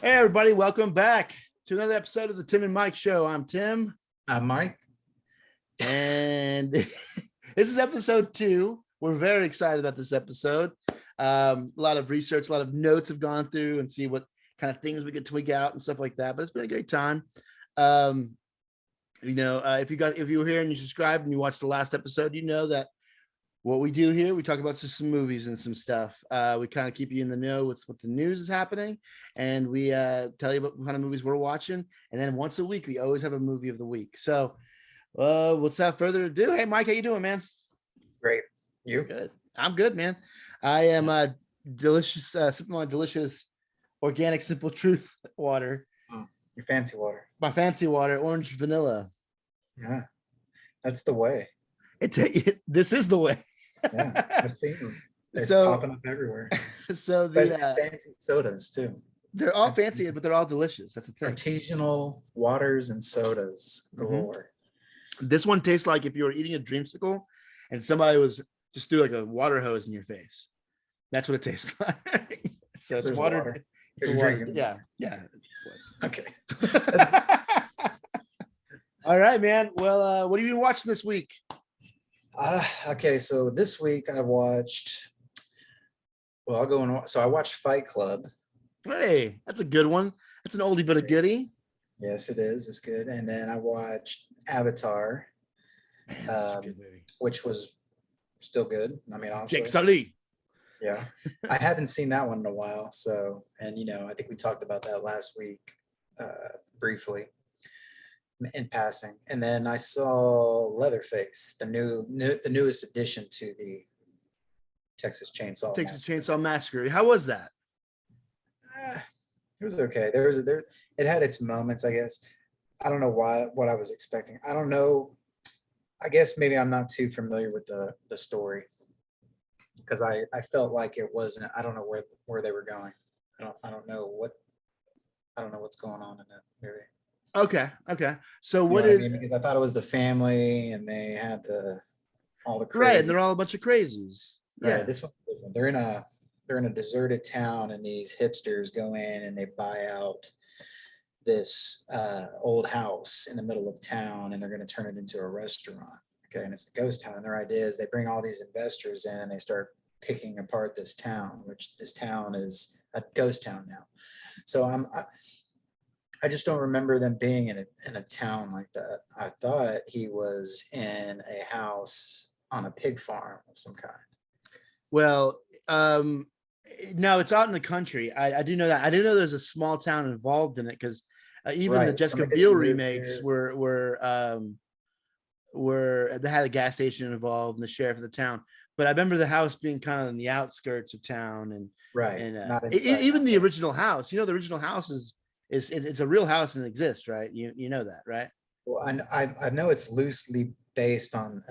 Hey, everybody, welcome back to another episode of the Tim and Mike Show. I'm Tim. I'm Mike. And this is episode 2. We're very excited about this episode. A lot of research, a lot of notes have gone through and see what kind of things we could tweak out and stuff like that. But it's been a great time. If you were here and you subscribed and you watched the last episode, you know that what we do here, we talk about just some movies and some stuff. We kind of keep you in the know with what the news is happening, and we tell you about what kind of movies we're watching. And then once a week, we always have a movie of the week. So, without further ado, hey Mike, how you doing, man? Great. You? Good. I'm good, man. I am delicious, sipping my delicious organic Simple Truth water. Your fancy water. My fancy water, orange vanilla. Yeah, that's the way. This is the way. Yeah, I've seen them. They're popping up everywhere. So the fancy sodas too. They're all fancy, but they're all delicious. That's the thing. Artisanal waters and sodas galore. This one tastes like if you were eating a dreamsicle and somebody was just threw like a water hose in your face. That's what it tastes like. So it's water. It's water. Yeah. Okay. All right, man. Well, what have you been watching this week? Okay, so this week I watched. Well, I'll go and so I watched Fight Club. Hey, that's a good one. That's an oldie but a goodie. Yes, it is. It's good. And then I watched Avatar, Man, good movie. Which was still good. I mean, honestly, Jake Sully. Yeah, I haven't seen that one in a while. So, and I think we talked about that last week briefly in passing. And then I saw Leatherface, the newest addition to the Texas Chainsaw Massacre. How was that? It was okay. It had its moments, I guess. I don't know what I was expecting. I don't know. I guess maybe I'm not too familiar with the story because I felt like it wasn't. I don't know where they were going. I don't know what's going on in that movie. Okay. So because I thought it was the family and they had all the crazy. Right, and they're all a bunch of crazies. Right, this one's different. They're in a deserted town, and these hipsters go in and they buy out this old house in the middle of town, and they're going to turn it into a restaurant. Okay, and it's a ghost town. And their idea is they bring all these investors in and they start picking apart this town, which this town is a ghost town now. So I just don't remember them being in a town like that. I thought he was in a house on a pig farm of some kind. Well, no, it's out in the country. I do know that. I didn't know there's a small town involved in it because even the Jessica Biel remakes were they had a gas station involved and the sheriff of the town. But I remember the house being kind of in the outskirts of town and even the original house. The original house is it's a real house and it exists, right? You know that, right? Well, I know it's loosely based on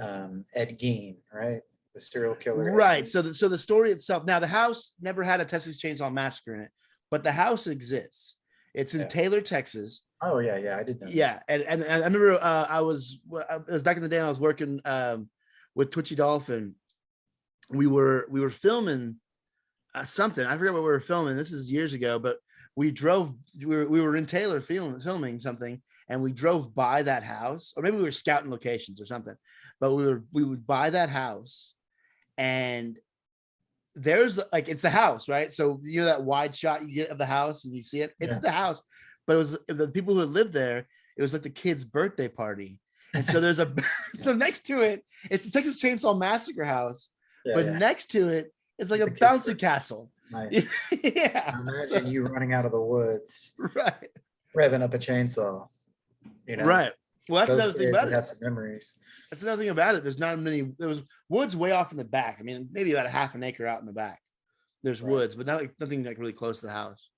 Ed Gein, right? The serial killer. Right. So the story itself. Now the house never had a Texas Chainsaw Massacre in it, but the house exists. It's in Taylor, Texas. Oh yeah, I did know. Yeah, and I remember it was back in the day. I was working with Twitchy Dolphin. We were filming something. I forget what we were filming. This is years ago, but we were in Taylor filming something, and we drove by that house, or maybe we were scouting locations or something. But we would buy that house, and there's it's the house, right? So that wide shot you get of the house and you see it. It's the house, but it was the people who lived there. It was like the kid's birthday party, and so there's so next to it, it's the Texas Chainsaw Massacre house, next to it, it's like a bouncy castle. Nice. Yeah. Imagine you running out of the woods, right? Revving up a chainsaw. Right. Well, that's another thing about it. Have some memories. That's another thing about it. There's not many. There was woods way off in the back. I mean, maybe about a half an acre out in the back. There's woods, but nothing really close to the house.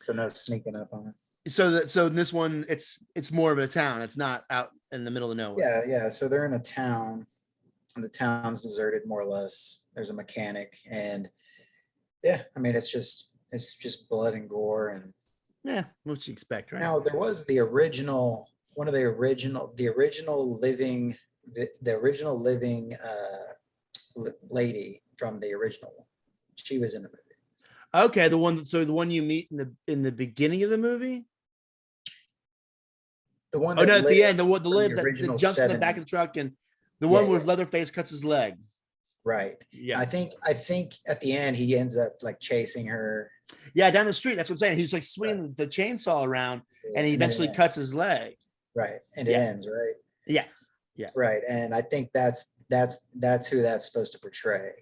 So no sneaking up on it. So in this one, it's more of a town. It's not out in the middle of nowhere. Yeah. So they're in a town, and the town's deserted more or less. There's a mechanic, and I mean it's just blood and gore and what you expect, right? Now there was the original living lady from the original one. She was in the movie. Okay, the one. So the one you meet in the beginning of the movie. The one Oh that no, at the end, lived the one the from the live that original jumps in the back of the 70s. truck, and the Yeah, one where yeah, Leatherface cuts his leg. right. Yeah, I think at the end he ends up like chasing her, yeah, down the street. That's what I'm saying. He's like right? swinging the chainsaw around, Yeah, and he and then it eventually cuts ends, his leg. right? And it Yeah, ends, right? yeah, yeah. Right. And I think that's who that's supposed to portray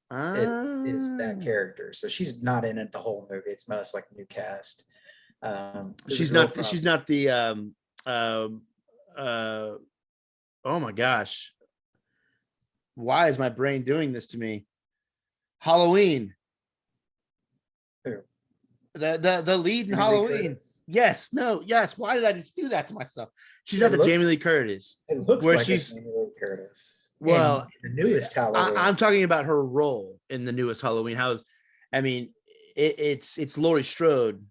is that Ah, character. So she's not in it the whole movie. It's most like a new cast. There's a she's girl not. from She's not the. Um. Uh. Oh my gosh! Why is my brain doing this to me? Halloween. who? The lead in Jamie Lee Halloween. Curtis. Yes, no, yes. Why did I just do that to myself? She's not It the looks Jamie Lee Curtis, it looks where like a she's Jamie Lee Curtis well. in the newest Halloween. I'm talking about her role in the newest Halloween. How, I mean, it's Laurie Strode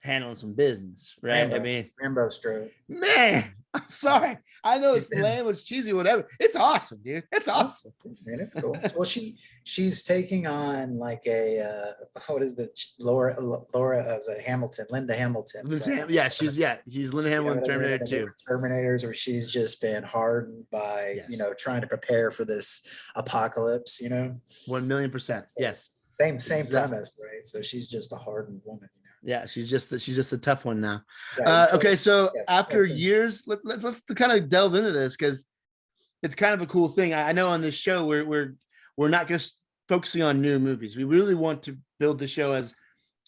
handling some business, right? I Rambo. mean, Rambo Strode. man, I'm sorry. I know She's it's in. lame, it's cheesy, whatever. It's awesome, dude. It's Oh, awesome. man, it's cool. Well, she's taking on like a what is the Laura as a Hamilton, Linda Hamilton from She's Linda you know Hamilton, what I mean, Terminator the 2. newer Terminators, where she's just been hardened by Yes, trying to prepare for this apocalypse. 1,000,000%. So Yes, same exactly. premise, right? So she's just a hardened woman. Yeah, she's just a tough one now. Right. Okay, So so yes, after years, let's kind of delve into this because it's kind of a cool thing. I know on this show we're not just focusing on new movies. We really want to build the show as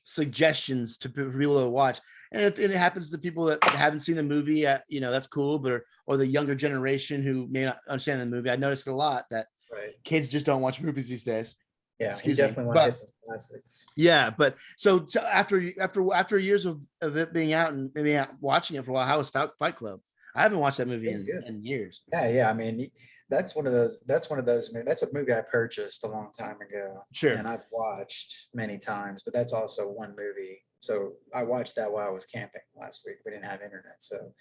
suggestions for people to watch. And if it happens to people that haven't seen the movie, that's cool. But or the younger generation who may not understand the movie, I noticed a lot that right. kids just don't watch movies these days. Yeah, you Excuse me, definitely want to but hit some classics. yeah, but so after years of it being out and maybe watching it for a while, how was Fight Club? I haven't watched that movie It's good. in years. Yeah, yeah. I mean, that's one of those. That's one of those. That's a movie I purchased a long time ago, Sure. and I've watched many times. But that's also one movie. So I watched that while I was camping last week. We didn't have internet, so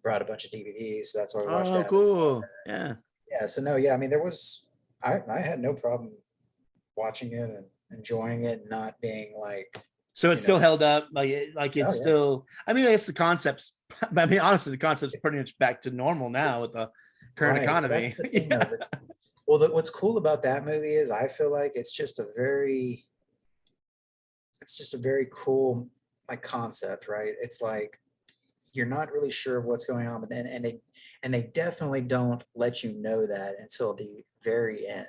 brought a bunch of DVDs. So that's why we watched Oh, Avatar. cool. Yeah. Yeah. So no, yeah. I mean, there was. I had no problem watching it and enjoying it, and not being like, So it's you know, still held up, like oh it's yeah, still. I mean, I guess the concepts. I mean, honestly, the concept's pretty much back to normal now with it's the current right. Well, economy. that's the thing, Yeah. though. Well, what's cool about that movie is I feel like it's just a very cool like concept, right? It's like you're not really sure what's going on, but then and they definitely don't let you know that until the very end.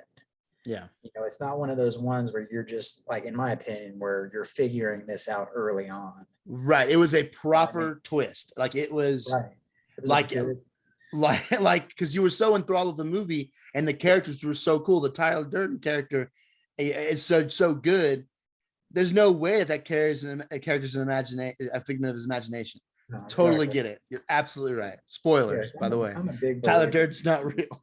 Yeah. It's not one of those ones where you're just like, in my opinion, where you're figuring this out early on. Right. It was a You know what I mean? proper twist. Like it was Right. It was a like good, like because you were so enthralled with the movie and the characters were so cool. The Tyler Durden character is so good. There's no way that carries a character's imagination, a figment of his imagination. no, Totally exactly. get it. You're absolutely right. Spoilers, Yes, by the way. I'm a big Tyler believer. Durden's not real.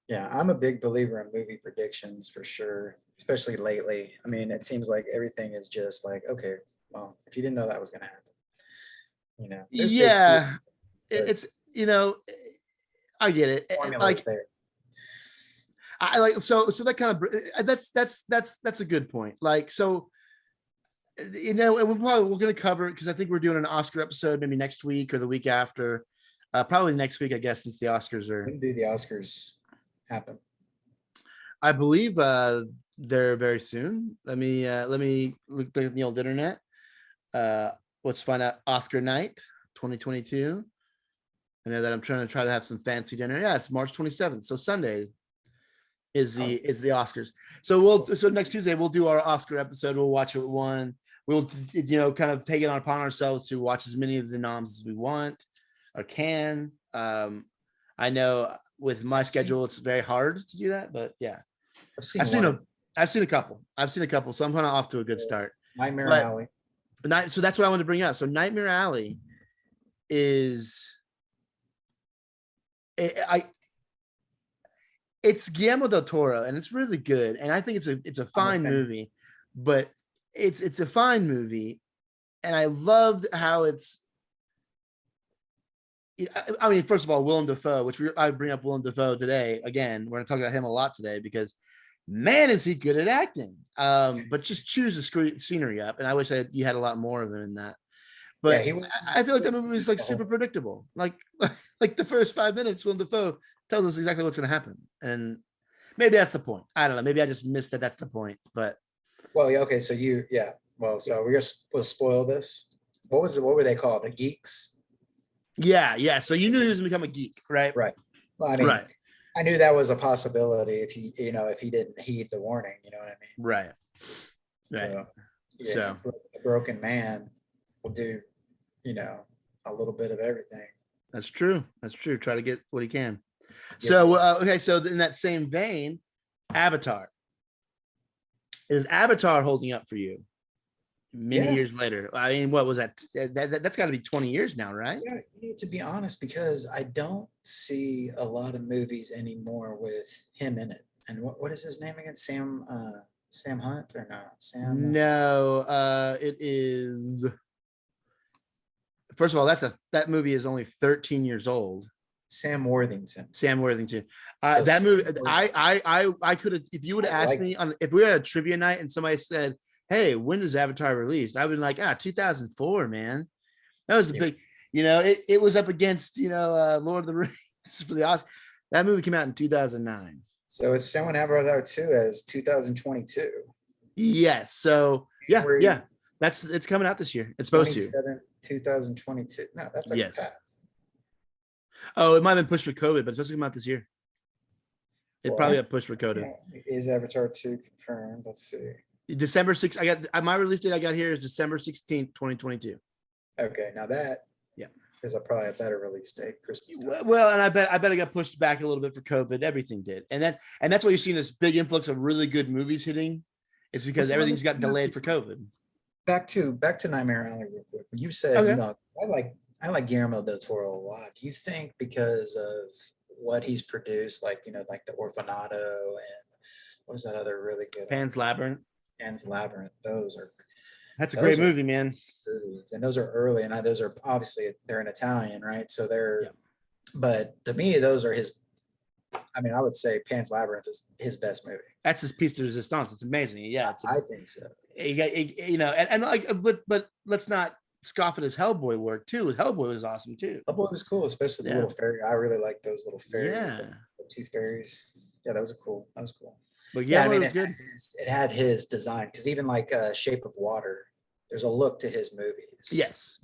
Yeah, I'm a big believer in movie predictions for sure, especially lately. I mean, it seems like everything is just like, okay, well, if you didn't know that was going to happen, there's big Yeah, but it's I get it. formula is Like there. I like so that kind of that's a good point. Like so, and we're going to cover it because I think we're doing an Oscar episode maybe next week or the week after. Probably next week, I guess, since the Oscars are. When do the Oscars happen? I believe they're very soon. Let me look at the old internet. Let's find out Oscar night 2022. I know that I'm trying to have some fancy dinner. Yeah, it's March 27th. So Sunday is the Oscars. So next Tuesday we'll do our Oscar episode. We'll watch it one. We'll kind of take it upon ourselves to watch as many of the noms as we want or can. I know with my schedule it's very hard to do that, but yeah. I've seen I've seen one. I've seen a couple. So I'm kind of off to a good start. Nightmare But Alley. so that's what I wanted to bring up. So Nightmare Alley is it's Guillermo del Toro and it's really good. And I think it's a I'm a fine fan. movie, but it's a fine movie. And I loved how I mean, first of all, Willem Dafoe, which I bring up Willem Dafoe today. Again, we're going to talk about him a lot today because man, is he good at acting. But just choose the scenery up. And I wish you had a lot more of him in that. Yeah, But he was. I feel like that movie was like super predictable. Like the first 5 minutes, Willem Dafoe tells us exactly what's going to happen. And maybe that's the point. I don't know. Maybe I just missed that. That's the point. But Well, yeah, okay. So well, so we'll spoil this. What were they called? The geeks? yeah. So you knew he was going to become a geek, right? Right. Well, I mean, Right. I knew that was a possibility if he didn't heed the warning, you know what I mean? Right. So, yeah, So a broken man will do, a little bit of everything. that's true. That's true. Try to get what he can. Yeah. So, okay. So in that same vein, Avatar. Is Avatar holding up for you many years later? I mean, what was that? That's got to be 20 years now, right? Yeah, you need to be honest, because I don't see a lot of movies anymore with him in it. And what is his name again? Sam Hunt or no? No, it is. First of all, that movie is only 13 years old. Sam Worthington. That movie, I could have, if you would have asked me if we had a trivia night and somebody said, "Hey, when does Avatar release?" I would be like, 2004, man. That was a big, it was up against, Lord of the Rings for the Oscar. That movie came out in 2009. So it's showing Avatar 2 as 2022. Yes. So yeah. It's coming out this year. It's supposed to. 2022. No, that's like yes. past. Oh, it might have been pushed for COVID, but it's supposed to come out this year. It probably got pushed for COVID. Yeah. Is Avatar 2 confirmed? Let's see. December 6th. My release date I got here is December 16th, 2022. Okay, now that is probably a better release date. Christmas time. Well, and I bet it got pushed back a little bit for COVID. Everything did, and that's why you're seeing this big influx of really good movies hitting. It's because everything's got delayed for COVID. Back to Nightmare Alley real quick. When you said, I like Guillermo del Toro a lot. Do you think because of what he's produced, like the Orfanato and what is that other really good Pan's Labyrinth? That's a great movie, man. And those are early, and those are obviously they're in Italian, right? So they're, but to me, those are his. I mean, I would say Pan's Labyrinth is his best movie. That's his piece de resistance. It's amazing. Yeah, I think so. But let's not scoff at his Hellboy work too. Hellboy was awesome too. Hellboy was cool, especially the little fairy. I really like those little fairies. Yeah, the tooth fairies. Yeah, that was cool. But yeah, I mean, it was good. It had his design, because even like Shape of Water, there's a look to his movies. Yes.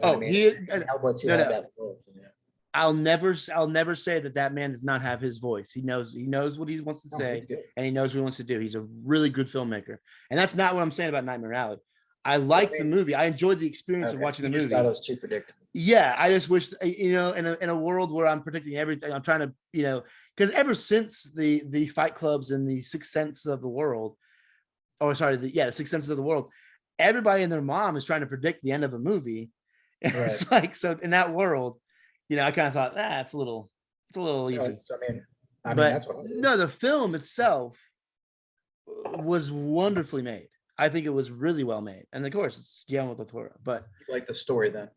Hellboy 2 had that look. Yeah. I'll never say that man does not have his voice. He knows what he wants to say, and he knows what he wants to do. He's a really good filmmaker, and that's not what I'm saying about Nightmare Alley. I like the movie. I enjoyed the experience of watching the movie. Thought it was too predictable. Yeah, I just wish, in a world where I'm predicting everything, I'm trying to, because ever since the Fight Clubs and the Sixth Sense of the world, the Sixth Senses of the world, everybody and their mom is trying to predict the end of a movie. And it's like, so in that world, I kind of thought, it's a little easy. That's what. No, the film itself was wonderfully made. I think it was really well made, and of course, it's Guillermo del Toro. But you like the story, then?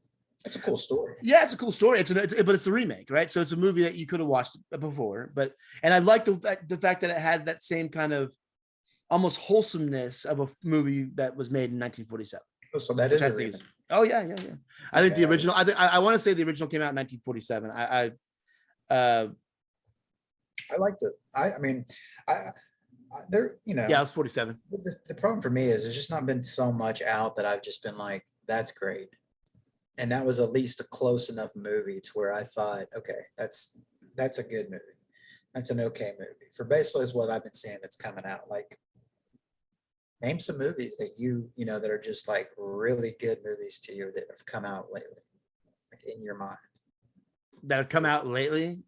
It's a cool story. Yeah, it's a cool story. But it's a remake, right? So it's a movie that you could have watched before. And I like the fact that it had that same kind of almost wholesomeness of a movie that was made in 1947. Oh, so that is a remake. Oh yeah. I think the original. I want to say the original came out in 1947. I liked it. Yeah, it's 47. The problem for me is there's just not been so much out that I've just been like, that's great. And that was at least a close enough movie to where I thought, okay, that's a good movie. That's an okay movie. For basically is what I've been seeing that's coming out. Like, name some movies that that are just like really good movies to you that have come out lately, like in your mind. That have come out lately?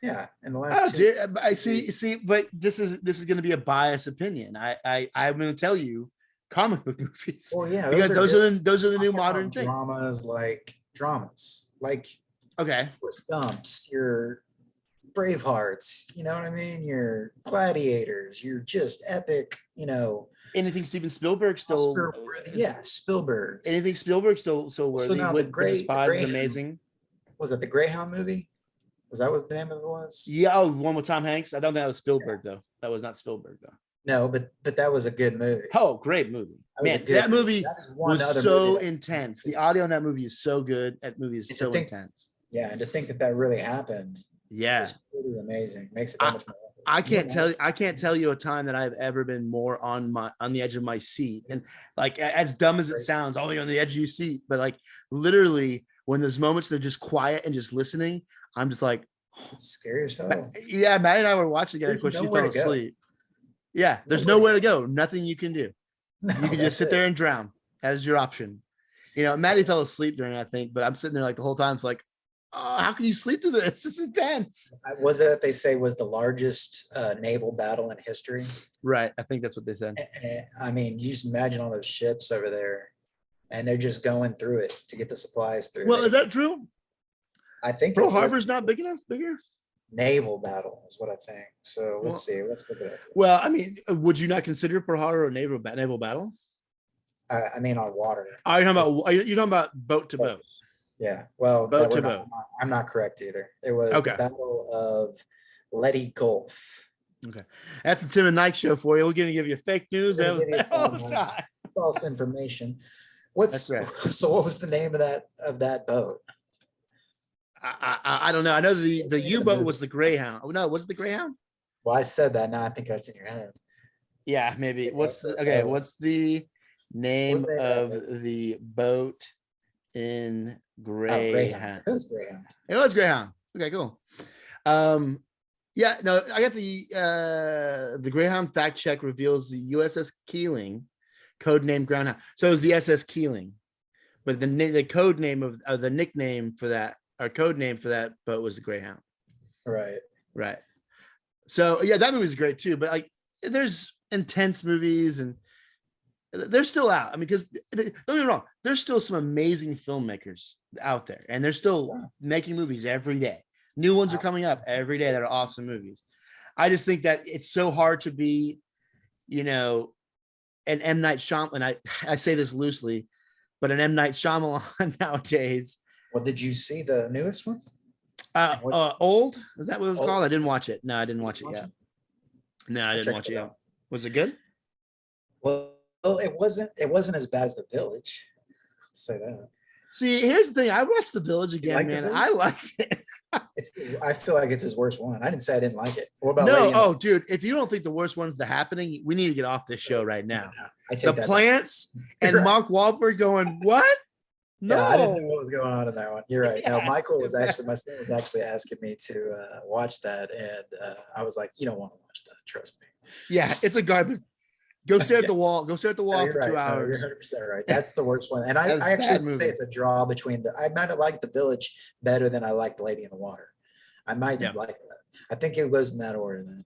Yeah, in the last. I see, but this is going to be a biased opinion. I'm going to tell you, comic book movies. Well, yeah, because those are the new modern things. Dramas, like okay, your Stumps, your Bravehearts. You know what I mean? Your Gladiators. You're just epic. Anything Steven Spielberg still. Spielberg. Anything Spielberg still worthy. So now The Spy is amazing. Was it the Greyhound movie? Was that what the name of it was? Yeah, oh, one with Tom Hanks. I don't think that was Spielberg though. That was not Spielberg though. No, but that was a good movie. Oh, great movie. That was a Man, good that movie. movie That is one was other movie so that intense. The audio in that movie is so good. That movie is And to so think- intense. yeah, and to think that that really happened Yeah. is pretty amazing. Makes it that much more. I can't tell you a time that I've ever been more on the edge of my seat. And like as dumb as it sounds, oh, you're on the edge of your seat. But like literally when there's moments they're just quiet and just listening, I'm just like, It's scary as hell. yeah, Matt and I were watching together. Of There's course, she nowhere fell to go. asleep. Yeah, there's Nowhere nowhere to go. Nothing you can do. No, You can just that's sit it. there and drown. That is your option. You know, Maddie fell asleep during it, I think, but I'm sitting there like the whole time. It's like, oh, how can you sleep through this? This is intense. Was it that they say was the largest naval battle in history? Right. I think that's what they said. I mean, you just imagine all those ships over there, and they're just going through it to get the supplies through. Well, is that true? I think Pearl it was Harbor's not big enough, bigger? naval battle is what I think. So Well- let's see. Let's look it up. Well, I mean, would you not consider Pearl Harbor a naval battle? I mean, on water. Are you talking about boat to boat? Yeah. Well, Boat we're to not- boat. I'm not correct either. It was Okay. the Battle of Letty Gulf. That's the Tim and Nike show for you. We're going to give you fake news We're gonna give you all the some, time. False information. What's That's right. so? What was the name of that boat? I don't know. I know the U-boat was the Greyhound. Oh no, was it the Greyhound? Well, I said that. Now I think that's in your head. Yeah, maybe. Yeah, What's the okay. what's the name What's the name of of the boat in Oh, Greyhound? It was Greyhound. It was Greyhound. Okay, cool. Yeah, no, I got the Greyhound fact check reveals the USS Keeling, codename Groundhound. So it was the SS Keeling, but the code name of the nickname for that or code name for that boat was the Greyhound. Right. Right. So yeah, that movie was great too. But like, there's intense movies and they're still out. I mean, because don't get me wrong, there's still some amazing filmmakers out there, and they're still making movies every day. New ones are coming up every day that are awesome movies. I just think that it's so hard to be, you know, an M. Night Shyamalan. I say this loosely, but an M. Night Shyamalan nowadays. Well, did you see the newest one? Old? Is that what it's Old. called? I didn't watch it. No, I didn't watch it Watch yet. it? No, I didn't checked watch it it yet. out. Was it good? Well, it wasn't as bad as The Village. I'll say that. See, here's the thing. I watched The Village again, like The man. Village? I liked it. I feel like it's his worst one. I didn't say I didn't like it. What about No, Lady in the- oh, dude, if you don't think the worst one's The Happening, we need to get off this show right now. I take The that back. plants and You're right. Mark Wahlberg going, what? No. Yeah, I didn't know what was going on in that one. You're right. No, Yeah, Michael was exactly. my son was actually asking me to watch that, and I was like, you don't want to watch that. Trust me. Yeah, it's a garbage. Go stare at Yeah. the wall. Go stare at the No, wall you're for 2 right. No, hours. you're 100% right. That's the worst one. And I That is a actually bad would say movie. it's a draw between I might have liked The Village better than I liked Lady in the Water. I might have Yeah. liked that. I think it goes in that order then.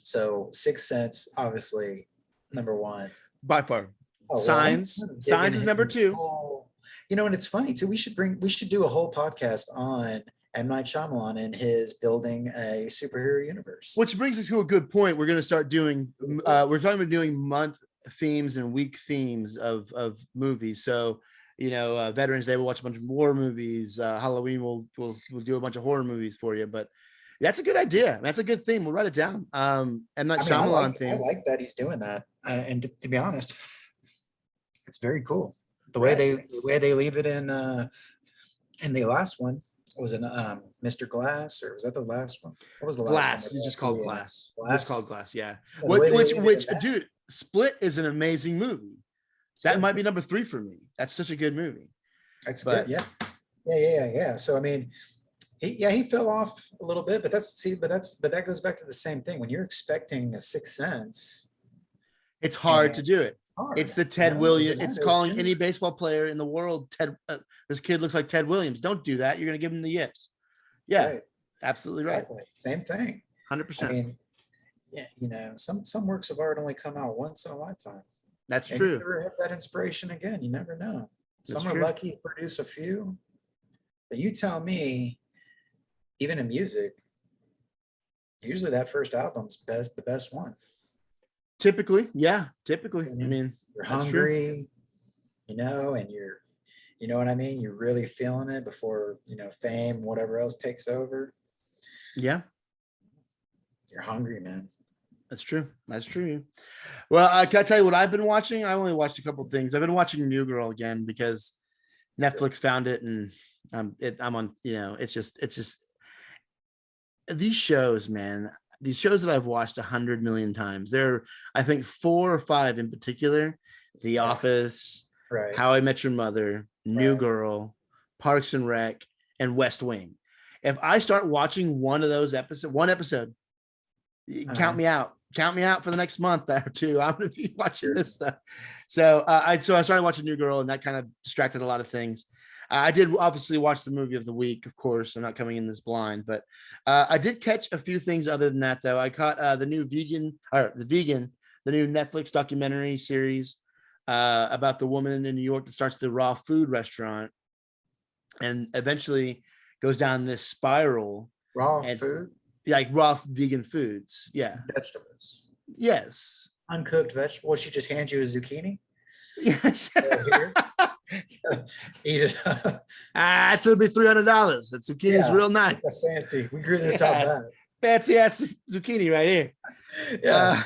So Sixth Sense, obviously, number one. By far. Oh, well, Signs. I'm digging Signs is into number this 2. whole- You know, and it's funny too. We should do a whole podcast on M. Night Shyamalan and his building a superhero universe. Which brings us to a good point. We're going to start doing, we're talking about doing month themes and week themes of movies. So, you know, Veterans Day, we'll watch a bunch of war movies. Halloween, we'll do a bunch of horror movies for you. But that's a good idea. That's a good theme. We'll write it down. M. Night I Shyamalan I theme. like that he's doing that. And to be honest, it's very cool. The way they leave it in the last one was in Mr. Glass, or was that the last one? What was the last Glass. one? It's just called Glass. It's Glass. just called Glass. Yeah. Yeah, the way they leave it in Which, that, dude, Split is an amazing movie. it's That good. might be number 3 for me. That's such a good movie. That's but- good. Yeah. So I mean, he fell off a little bit, but that goes back to the same thing. When you're expecting a Sixth Sense, It's hard Yeah. to do it. hard, It's the you Ted know, Williams. there's It's calling two- any baseball player in the world Ted. This kid looks like Ted Williams. Don't do that. You're gonna give him the yips. Yeah, right, absolutely right. exactly. Same thing. 100%. I mean, yeah, you know, some works of art only come out once in a lifetime. That's And true. you never have that inspiration again. You never know. That's Some are true. lucky to produce a few. But you tell me, even in music, usually that first album's the best one. Typically, yeah. Typically, I Mhm. mean, You're That's true. hungry, you know, and you know what I mean? You're really feeling it before, fame, whatever else takes over. Yeah, You're hungry, man. that's true. That's true. Well, can I tell you what I've been watching? I only watched a couple things. I've been watching New Girl again because Netflix found it, and I'm on. It's just these shows, man. These shows that I've watched 100 million times. There are, I think, 4 or 5 in particular: The Yeah. Office, Right. How I Met Your Mother, New Right. Girl, Parks and Rec, and West Wing. If I start watching one of those one episode, count me out. Count me out for the next month or two. I'm going to be watching this stuff. So I started watching New Girl, and that kind of distracted a lot of things. I did obviously watch the movie of the week, of course. I'm not coming in this blind, but I did catch a few things other than that, though. I caught the new the new Netflix documentary series about the woman in New York that starts the raw food restaurant and eventually goes down this spiral. Raw food? Like raw vegan foods. Yeah. Vegetables. Yes. Uncooked vegetables. She just hands you a zucchini? Yes. Eat it. It's gonna be $300. That zucchini is real nice. It's a fancy. We grew this out back. Fancy ass zucchini right here. Yeah.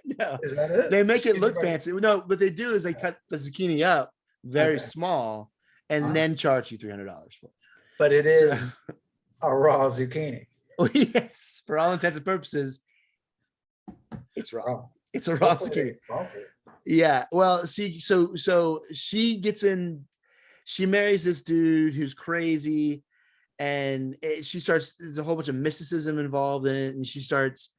No. Is that it? They make it look fancy. No, what they do is they cut the zucchini up very small and then charge you $300 for it. But it is a raw zucchini. Well, yes, for all intents and purposes, it's raw. It's a raw zucchini. Salty. Yeah. Well, see, so she gets in, she marries this dude who's crazy, and there's a whole bunch of mysticism involved in it, and she starts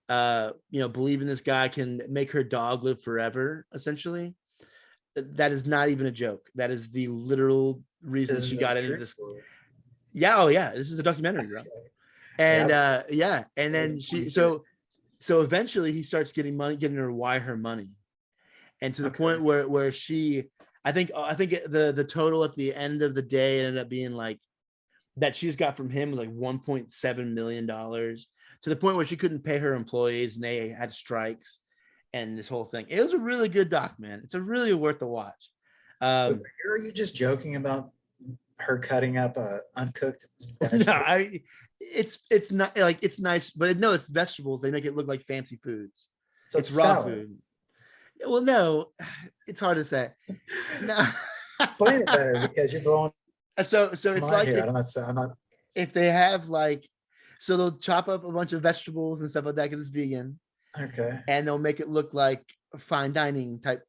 believing this guy can make her dog live forever, essentially. That is not even a joke. That is the literal reason she got into this. Yeah, oh yeah, this is a documentary, bro. And and then so eventually he starts getting her to wire her money. And to the point where she, I think the total at the end of the day ended up being like that she's got from him was like $1.7 million, to the point where she couldn't pay her employees and they had strikes and this whole thing. It was a really good doc, man. It's a really worth the watch. Are you just joking about her cutting up uncooked vegetables? No, it's not like it's nice, but no, it's vegetables. They make it look like fancy foods. So it's raw food. Well, no, it's hard to say. No, explain it better because you're blowing. So it's like if they have like, so they'll chop up a bunch of vegetables and stuff like that because it's vegan. Okay. And they'll make it look like fine dining type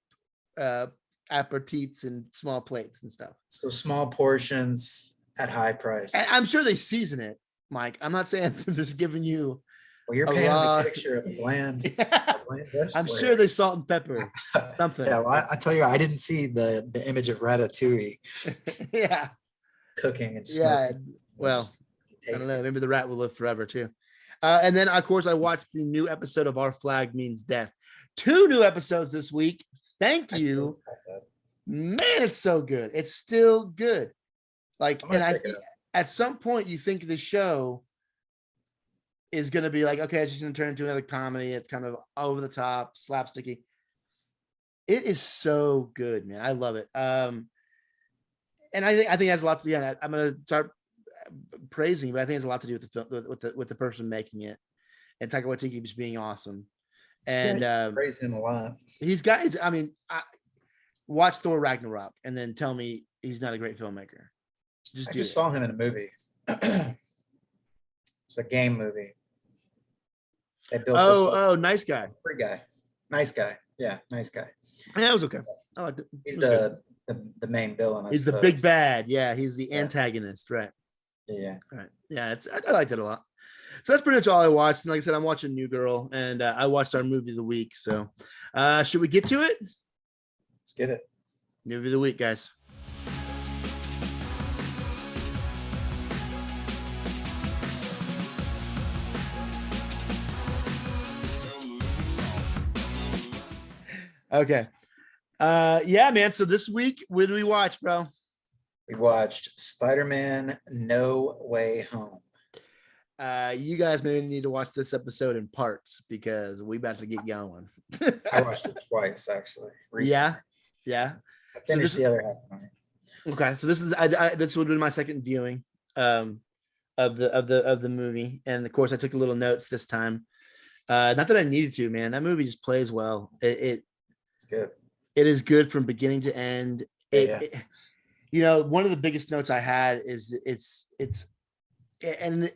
aperitifs and small plates and stuff. So small portions at high price. I'm sure they season it, Mike. I'm not saying they're just giving you. Well, you're painting a picture of a bland. Yeah. I'm sure they salt and pepper something. Yeah, well, I tell you, I didn't see the image of ratatouille. Yeah. Cooking and smoking. Yeah. Well, I don't know. Maybe the rat will live forever too. And then, of course, I watched the new episode of Our Flag Means Death. 2 new episodes this week. Thank you. Man, it's so good. It's still good. Like, and at some point you think the show is going to be like, okay, it's just going to turn into another comedy. It's kind of over the top, slapsticky. It is so good, man. I love it. And I think it has a lot to do. Yeah, I'm going to start praising, but I think it has a lot to do with the film, with the person making it, and Taika Waititi just being awesome. And praise him a lot. He's got. I mean, watch Thor Ragnarok and then tell me he's not a great filmmaker. I just saw him in a movie. It's a game movie. Nice Guy. Free Guy. Nice Guy. Yeah, Nice Guy. Yeah, it was okay. I liked it. He's the main villain. He's the big bad. Yeah, he's the antagonist, right? Yeah. Right. Yeah, I liked it a lot. So that's pretty much all I watched. And like I said, I'm watching New Girl, and I watched our movie of the week. So should we get to it? Let's get it. Movie of the week, guys. Okay. Yeah, man. So this week, what did we watch, bro? We watched Spiderman No Way Home. You guys maybe need to watch this episode in parts because we about to get going. I watched it twice, actually. Recently. Yeah. I finished the other half of it. Okay, so this is this would have been my second viewing. of the movie, and of course I took a little notes this time. Not that I needed to, man. That movie just plays well. It's good. It is good from beginning to end. Yeah, It, yeah. it you know, one of the biggest notes I had is and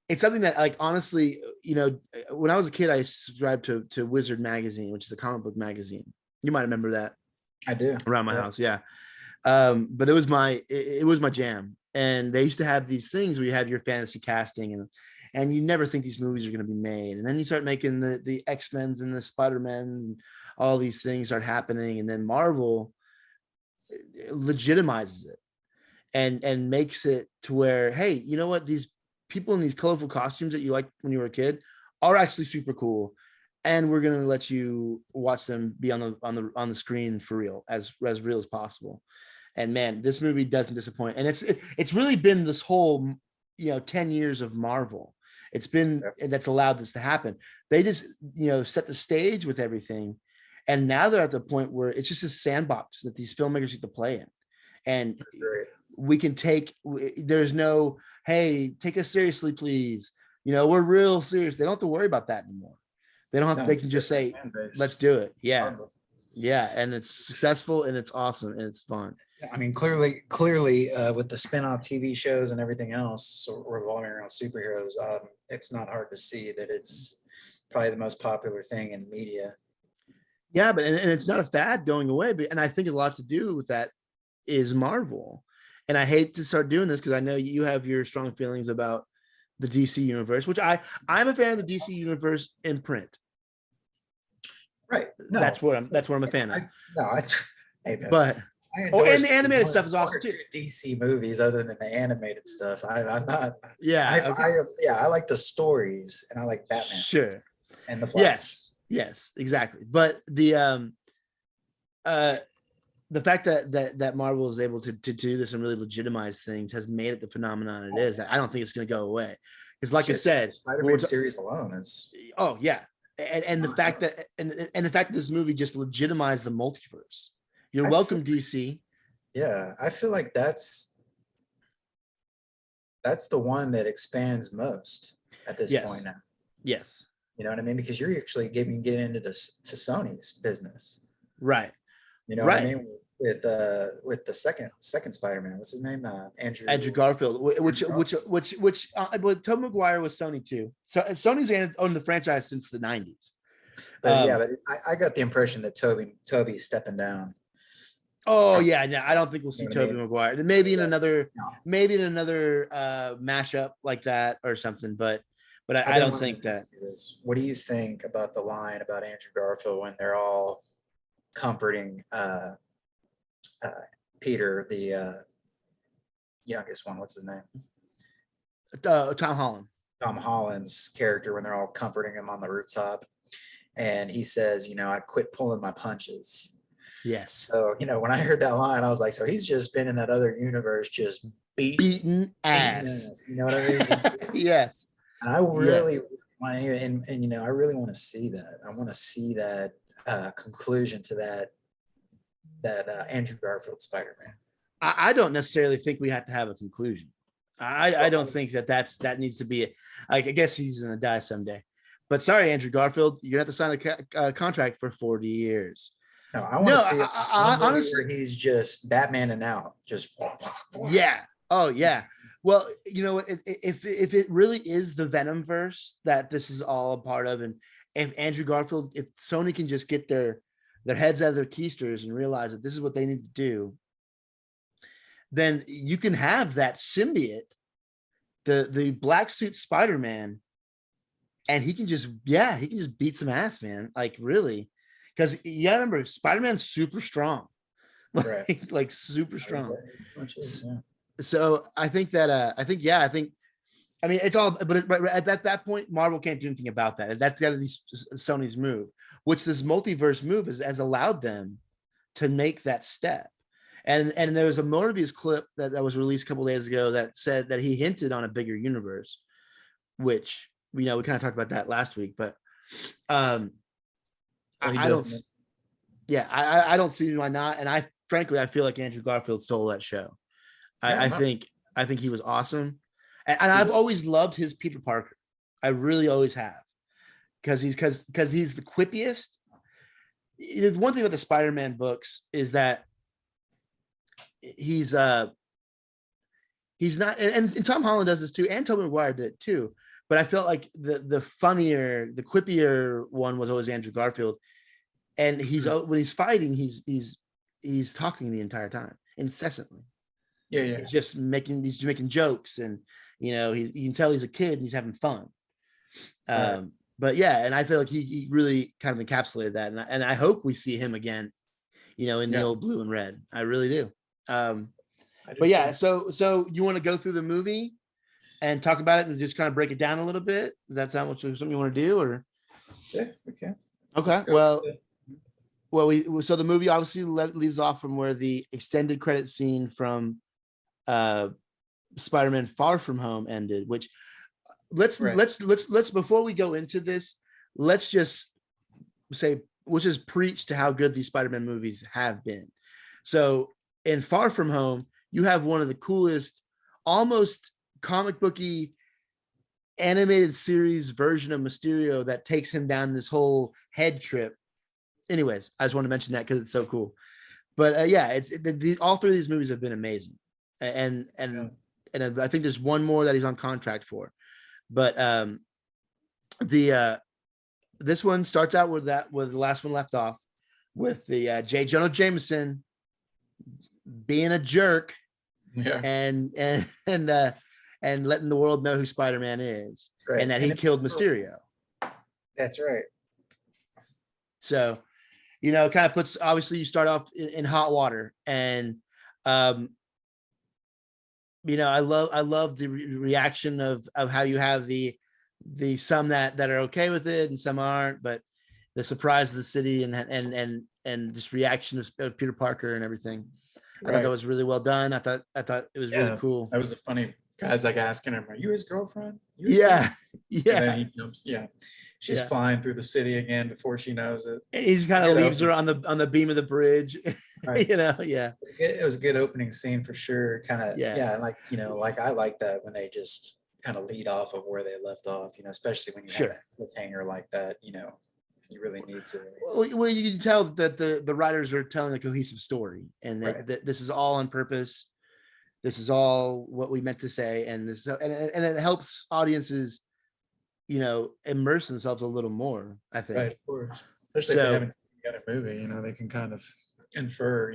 it's something that, like, honestly, you know, when I was a kid, I subscribed to Wizard magazine, which is a comic book magazine. You might remember that I do. around my Yeah. house, yeah. But it was my jam, and they used to have these things where you have your fantasy casting, and you never think these movies are going to be made, and then you start making the X-Men's and the Spider-Men's, and all these things start happening, and then Marvel legitimizes it and makes it to where, hey, you know what, these people in these colorful costumes that you liked when you were a kid are actually super cool, and we're going to let you watch them be on the screen for real, as real as possible. And man, this movie doesn't disappoint, and it's really been this whole, 10 years of Marvel. It's been that's allowed this to happen. They just, set the stage with everything, and now they're at the point where it's just a sandbox that these filmmakers get to play in. And we can there's no, hey, take us seriously, please. We're real serious. They don't have to worry about that anymore. They don't have, they can just say, let's do it. Yeah. Yeah. And it's successful, and it's awesome, and it's fun. I mean, clearly, with the spin-off TV shows and everything else revolving around superheroes, it's not hard to see that it's probably the most popular thing in media. Yeah, but and it's not a fad going away, but and I think a lot to do with that is Marvel. And I hate to start doing this because I know you have your strong feelings about the DC universe, which I'm a fan of the DC universe in print. Right. No, that's what I'm a fan of. Hey, man, but and the animated stuff is awesome too. DC movies, other than the animated stuff, I'm not. Yeah, I like the stories, and I like Batman. Sure. And the Flash. Yes, exactly. But the fact that Marvel is able to do this and really legitimize things has made it the phenomenon it is. That I don't think it's going to go away. Because, like I said, Spider-Man series alone is. Oh yeah, and the fact that and the fact that this movie just legitimized the multiverse. You're welcome, DC. Yeah, I feel like that's the one that expands most at this point now. Yes. You know what I mean? Because you're actually getting into to Sony's business. Right. You know what I mean? With the second Spider-Man, what's his name? Andrew Garfield, which Tobey Maguire was Sony too. So Sony's owned the franchise since the 90s. But but I got the impression that Toby's stepping down. Oh yeah, no, I don't think we'll see Tobey Maguire. Maybe in another mashup like that or something, but I don't think that. What do you think about the line about Andrew Garfield when they're all comforting Peter, the youngest one? What's his name? Tom Holland. Tom Holland's character, when they're all comforting him on the rooftop, and he says, I quit pulling my punches. Yes. So, when I heard that line, I was like, so he's just been in that other universe, just beaten ass. You know what I mean? Yes. And I really want, and I really want to see that. I want to see that conclusion to that Andrew Garfield Spider-Man. I don't necessarily think we have to have a conclusion. I don't think that needs to be it. I guess he's going to die someday. But sorry, Andrew Garfield, you're going to have to sign a contract for 40 years. No, I want to see it. Honestly, where he's just Batman and out. Just yeah. Oh yeah. Well, if it really is the Venomverse that this is all a part of, and if Andrew Garfield, if Sony can just get their heads out of their keisters and realize that this is what they need to do, then you can have that symbiote, the black suit Spider-Man, and he can just beat some ass, man. Like really. Because you gotta remember, Spider-Man's super strong, like super strong. So I think that I mean it's all, but at that point, Marvel can't do anything about that. That's got to be Sony's move, which this multiverse move has allowed them to make that step. And there was a Morbius clip that was released a couple of days ago that said that he hinted on a bigger universe, which we kind of talked about that last week, but I don't see why not. And frankly, I feel like Andrew Garfield stole that show. I think I think he was awesome. And I've always loved his Peter Parker. I really always have. Because he's the quippiest. The one thing about the Spider-Man books is that he's not, and Tom Holland does this too, and Tobey Maguire did it too. But I felt like the funnier, the quippier one was always Andrew Garfield. And when he's fighting, he's talking the entire time, incessantly. Yeah. He's just making jokes, and you can tell he's a kid and he's having fun. Right. But yeah, and I feel like he really kind of encapsulated that, and I hope we see him again, in the old blue and red. I really do. But yeah, so you want to go through the movie and talk about it and just kind of break it down a little bit? Does that sound something you want to do, or? Yeah, we can. Okay. So the movie obviously leaves off from where the extended credit scene from Spider-Man Far From Home ended, which let's before we go into this, let's just say, let's just preach to how good these Spider-Man movies have been. So in Far From Home, you have one of the coolest, almost comic booky animated series version of Mysterio that takes him down this whole head trip. Anyways, I just want to mention that because it's so cool. But yeah, all three of these movies have been amazing, and I think there's one more that he's on contract for. But this one starts out where the last one left off, with the J. Jonah Jameson being a jerk, and letting the world know who Spider-Man is, and that he killed Mysterio. That's right. So, it kind of puts, obviously you start off in hot water, and I love the reaction of how you have the some that are okay with it and some aren't, but the surprise of the city and just reaction of Peter Parker and everything. I thought that was really well done. I thought it was really cool. That was a funny guy's like asking him, "Are you his girlfriend?" Yeah. And then he jumps. Yeah, she's flying through the city again before she knows it. And he just kind of leaves her on the beam of the bridge. Right. Yeah. It was a good opening scene for sure. Kind of like like I like that when they just kind of lead off of where they left off. Especially when you have a cliffhanger like that. You really need to. Well, you can tell that the writers are telling a cohesive story, and that this is all on purpose. This is all what we meant to say, and it helps audiences, immerse themselves a little more, I think. Right, of course. Especially if they haven't seen the other movie, they can kind of infer,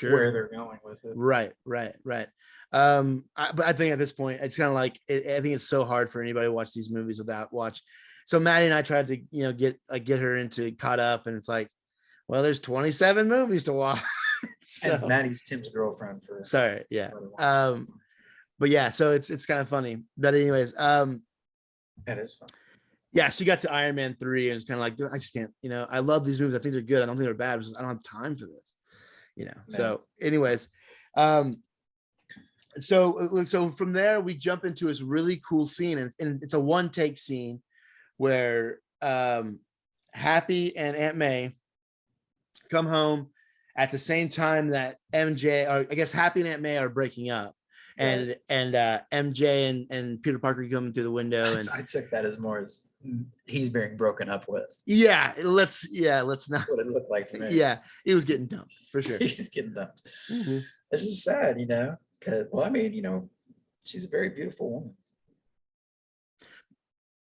where they're going with it. Right. But I think at this point, it's kind of like I think it's so hard for anybody to watch these movies without watch. So Maddie and I tried to, get her into caught up, and it's like, well, there's 27 movies to watch. So, and Maddie's Tim's girlfriend for. Sorry, yeah. But yeah, so it's kind of funny. But anyways, that is fun. Yeah, so you got to Iron Man 3, and it's kind of like, dude, I just can't. I love these movies. I think they're good. I don't think they're bad. I don't have time for this. So anyways, so from there we jump into this really cool scene, and it's a one take scene where Happy and Aunt May come home at the same time that MJ, or I guess Happy and Aunt May are breaking up, and MJ and Peter Parker coming through the window. And I took that as more as he's being broken up with. Yeah, let's not. What it looked like to me. Yeah, he was getting dumped for sure. He's getting dumped. Mm-hmm. It's just sad, because she's a very beautiful woman.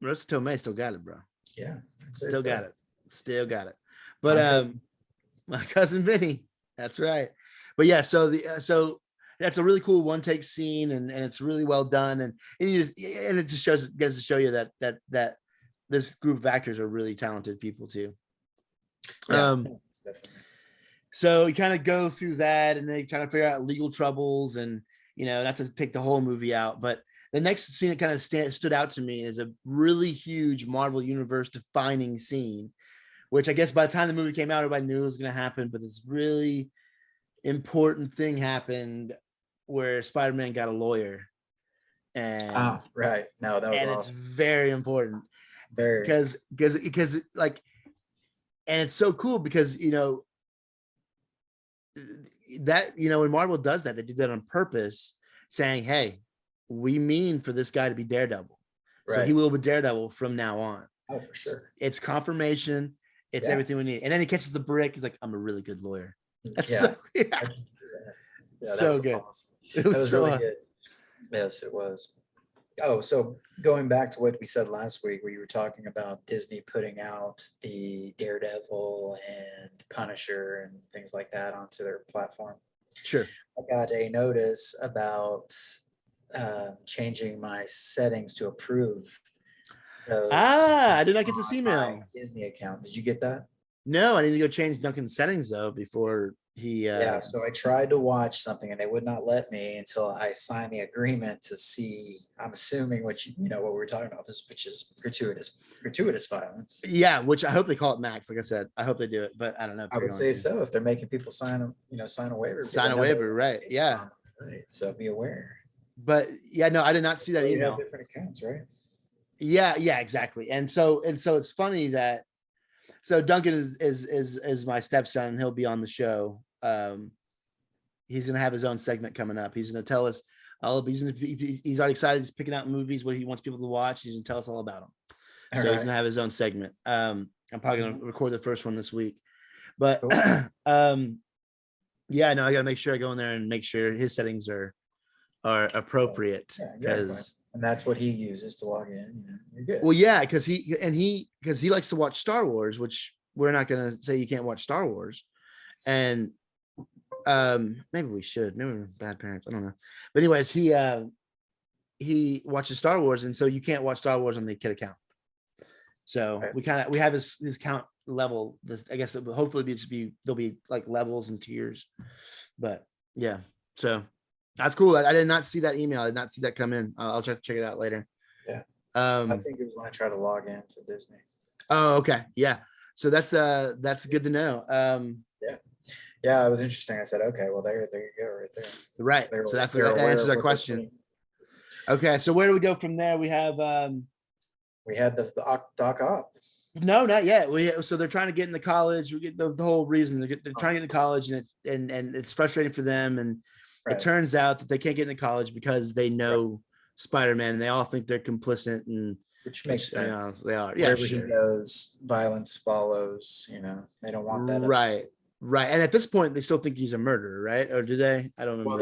Marissa Tomei still got it, bro. Yeah, still got it. But my cousin Vinny, that's right. But yeah, so that's a really cool one take scene, and it's really well done, and it just gets to show you that this group of actors are really talented people too. Definitely. So you kind of go through that, and then you kind of figure out legal troubles, and not to take the whole movie out, but the next scene that kind of stood out to me is a really huge Marvel Universe defining scene, which I guess by the time the movie came out, everybody knew it was going to happen. But this really important thing happened where Spider-Man got a lawyer. And right. No, that was awesome. It's very important. Very. Because like, and it's so cool because, that, when Marvel does that, they do that on purpose saying, hey, we mean for this guy to be Daredevil. So he Right. will be Daredevil from now on. Oh, for sure. It's confirmation. It's Yeah. everything we need. And then he catches the brick. He's like, I'm a really good lawyer. That's Yeah. yeah. Yeah, that So was good. awesome. It That was was so really good. Yes, it was. Oh, so going back to what we said last week, where you were talking about Disney putting out the Daredevil and Punisher and things like that onto their platform. sure. I got a notice about changing my settings to approve those I did not get this on my email. Disney account. Did you get that? No, I need to go change Duncan's settings though before he Yeah, so I tried to watch something and they would not let me until I signed the agreement to see. I'm assuming what you know what we were talking about, which is gratuitous violence. yeah, which I hope they call it max. Like I said, I hope they do it, but I don't know if I they're would going say to. so if they're making people sign a waiver. Because I Sign a know they waiver, want right? engagement Yeah. on it, right. So be aware. But yeah, no, I did not see that Well, you have email. different accounts, right? Yeah, exactly. And so it's funny that so Duncan is my stepson. He'll be on the show. He's gonna have his own segment coming up. He's gonna tell us all. He's already excited. He's picking out movies, what he wants people to watch. He's gonna tell us all about them. All So he's right. gonna have his own segment. I'm probably gonna record the first one this week. But Cool. yeah, no, I gotta make sure I go in there and make sure his settings are appropriate Yeah, exactly. because And that's what he uses to log in. You know, you're good. well, yeah, because he likes to watch Star Wars, which we're not gonna say you can't watch Star Wars, and maybe we should. Maybe we're bad parents. I don't know. But anyways, he watches Star Wars, and so you can't watch Star Wars on the kid account. So Right. we have his count level. I guess it will hopefully there'll be like levels and tiers. But yeah, so that's cool. I did not see that email. I did not see that come in. I'll try to check it out later. Yeah. I think it was when I tried to log in to Disney. Oh, okay. Yeah. So that's good to know. Yeah, it was interesting. I said, okay, well, there you go, right there. Right. They're- So that they're aware answers of our what they're question. putting. Okay. So where do we go from there? We have We had the doc op. no, not yet. So they're trying to get into college. We get the whole reason they're trying to get into college, and it's frustrating for them. And Right. it turns out that they can't get into college because they know Spider-Man, and they all think they're complicit. And Which makes you know, sense. they are. Yeah, Wherever sure. he goes, violence follows. You know, they don't want that. Right. Right. And at this point, they still think he's a murderer, right? Or do they? I don't remember. Well,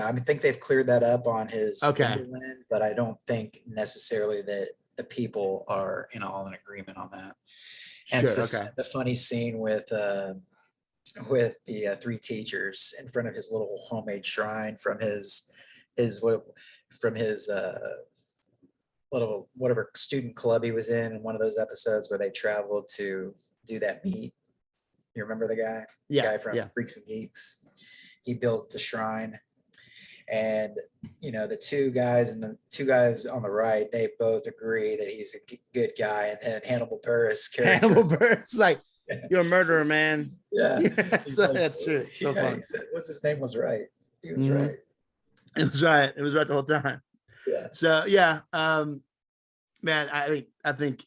I think they've cleared that up on his Okay. end, but I don't think necessarily that the people are all in agreement on that. And Sure. it's Okay. the funny scene with the three teachers in front of his little homemade shrine from his little whatever student club he was in one of those episodes where they traveled to do that meet. You remember the guy? Yeah. The guy from Yeah. Freaks and Geeks. He builds the shrine. And the two guys on the right, they both agree that he's a good guy. And then Hannibal Buress character. Hannibal Buress, like, you're a murderer, man. Yeah. That's, that's true. It's so funny. He said, what's his name was right. He was Mhm. right. It was right. It was right the whole time. Yeah. So yeah, man, I think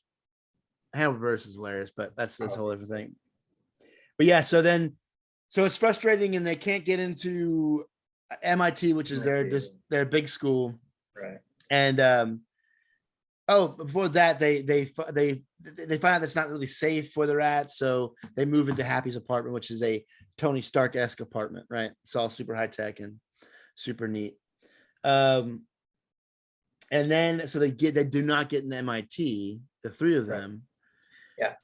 Hannibal Buress is hilarious, but that's a whole other thing. But yeah, so it's frustrating, and they can't get into MIT, which is their big school, Right. and before that they find out that's not really safe where they're at, so they move into Happy's apartment, which is a Tony Stark-esque apartment, right? It's all super high tech and super neat. And then so they do not get an MIT, the three of them. Yeah.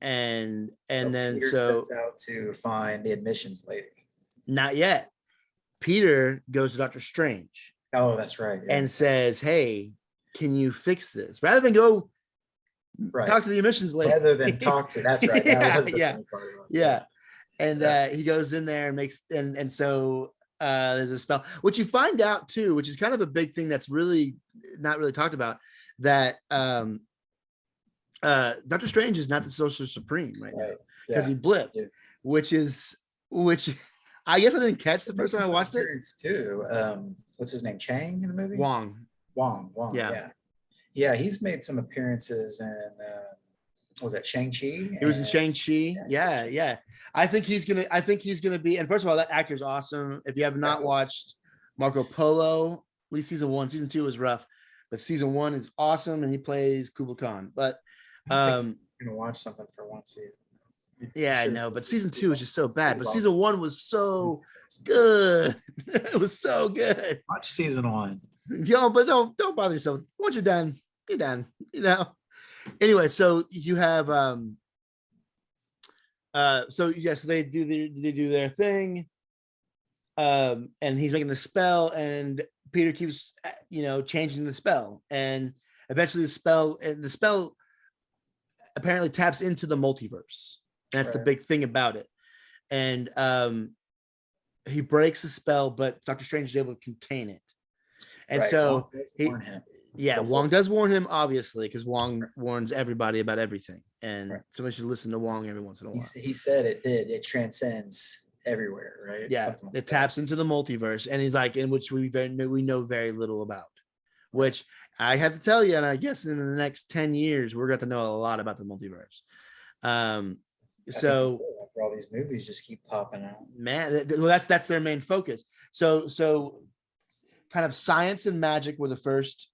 And then Peter so sets out to find the admissions lady. not yet. Peter goes to Dr. Strange. Oh, that's right. Yeah. And says, "Hey, can you fix this?" Rather than go talk to the admissions lady. Rather than talk to, that's right. That was the funny part about it. Yeah. And he goes in there and makes and so there's a spell, which you find out too, which is kind of a big thing that's really not really talked about, that Dr. Strange is not the Sorcerer Supreme right now because he blipped, which I guess I didn't catch the first time I watched it. Too. What's his name? Chang in the movie? Wong. Yeah. He's made some appearances in was that Shang-Chi? He was in Shang-Chi. Yeah. I think he's gonna be, and first of all, that actor's awesome. If you have not watched Marco Polo. At least season 1. Season 2 is rough, but season 1 is awesome, and he plays Kublai Khan. But I don't think you're gonna watch something for one season. yeah, I know. But season 2 is just so bad. But Awesome. season 1 was so good. It was so good. Watch season 1. But don't bother yourself. Once you're done, you're done. Anyway, so you have so yes, they do their thing. And he's making the spell, and Peter keeps changing the spell, and eventually the spell apparently taps into the multiverse. That's the big thing about it. And he breaks the spell, but Doctor Strange is able to contain it. And so Wong does warn him, obviously, because Wong warns everybody about everything, and somebody should listen to Wong every once in a while. He said it transcends everywhere, right? Yeah, it taps into the multiverse, and he's like, in which we know very little about. Which I have to tell you, and I guess in the next 10 years we're going to know a lot about the multiverse. So after all these movies just keep popping out, man, well, that's their main focus. So kind of science and magic were the first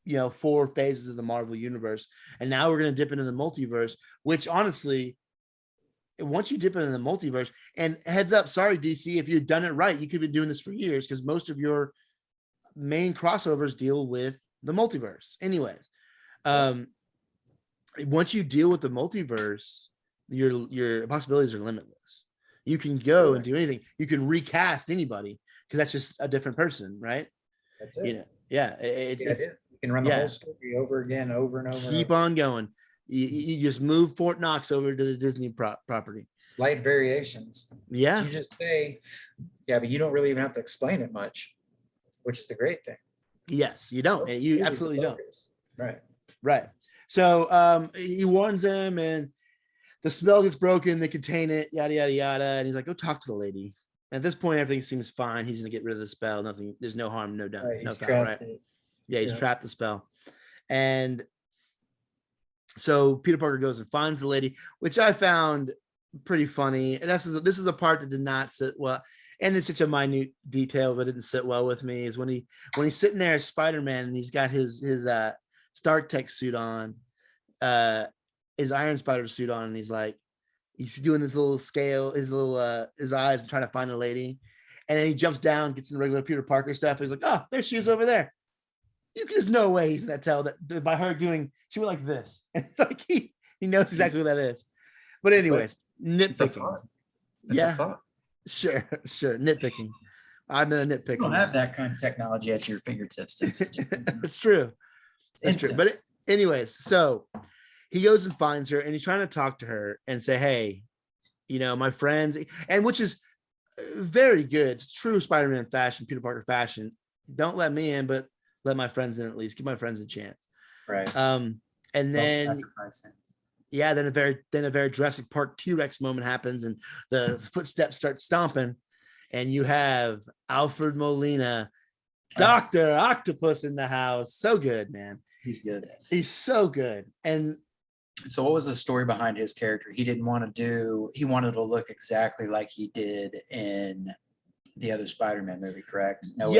4 phases of the Marvel universe, and now we're going to dip into the multiverse, which honestly, once you dip into the multiverse, and heads up, sorry DC, if you'd done it right, you could be doing this for years, because most of your main crossovers deal with the multiverse anyways. Once you deal with the multiverse, your possibilities are limitless. You can go and do anything. You can recast anybody, because that's just a different person, right? That's it. You can run the whole story over again, over and over. Keep on going. You just move Fort Knox over to the Disney property. Slight variations. Yeah. You just say, but you don't really even have to explain it much, which is the great thing. Yes, you don't. You absolutely don't. Right. So he warns them, and the spell gets broken. They contain it, yada, yada, yada. And he's like, go talk to the lady. And at this point, everything seems fine. He's going to get rid of the spell. Nothing. There's no harm, no done. He's trapped. Yeah, he's trapped the spell. And so Peter Parker goes and finds the lady, which I found pretty funny. And this is a part that did not sit well. And it's such a minute detail, but it didn't sit well with me, is when he's sitting there as Spider-Man, and he's got his Stark Tech suit on, his Iron Spider suit on, and he's doing this little scale, his eyes, and trying to find a lady. And then he jumps down, gets in the regular Peter Parker stuff. He's like, oh, there she is over there. There's no way he's gonna tell that by her doing, she went like this. And like he knows exactly what that is. But anyways, nitpicking. Sure. Nitpicking. I'm a nitpicker. You don't have that kind of technology at your fingertips. It's true. It's true. But anyways, so he goes and finds her, and he's trying to talk to her and say, hey, my friends, and which is very good. It's true Spider-Man fashion, Peter Parker fashion. Don't let me in, but let my friends in at least. Give my friends a chance. Right. And then then a very Jurassic Park T-Rex moment happens, and the footsteps start stomping, and you have Alfred Molina, Dr. Octopus in the house. So good, man. He's good. He's so good. And so what was the story behind his character? He wanted to look exactly like he did in the other Spider-Man movie, correct? So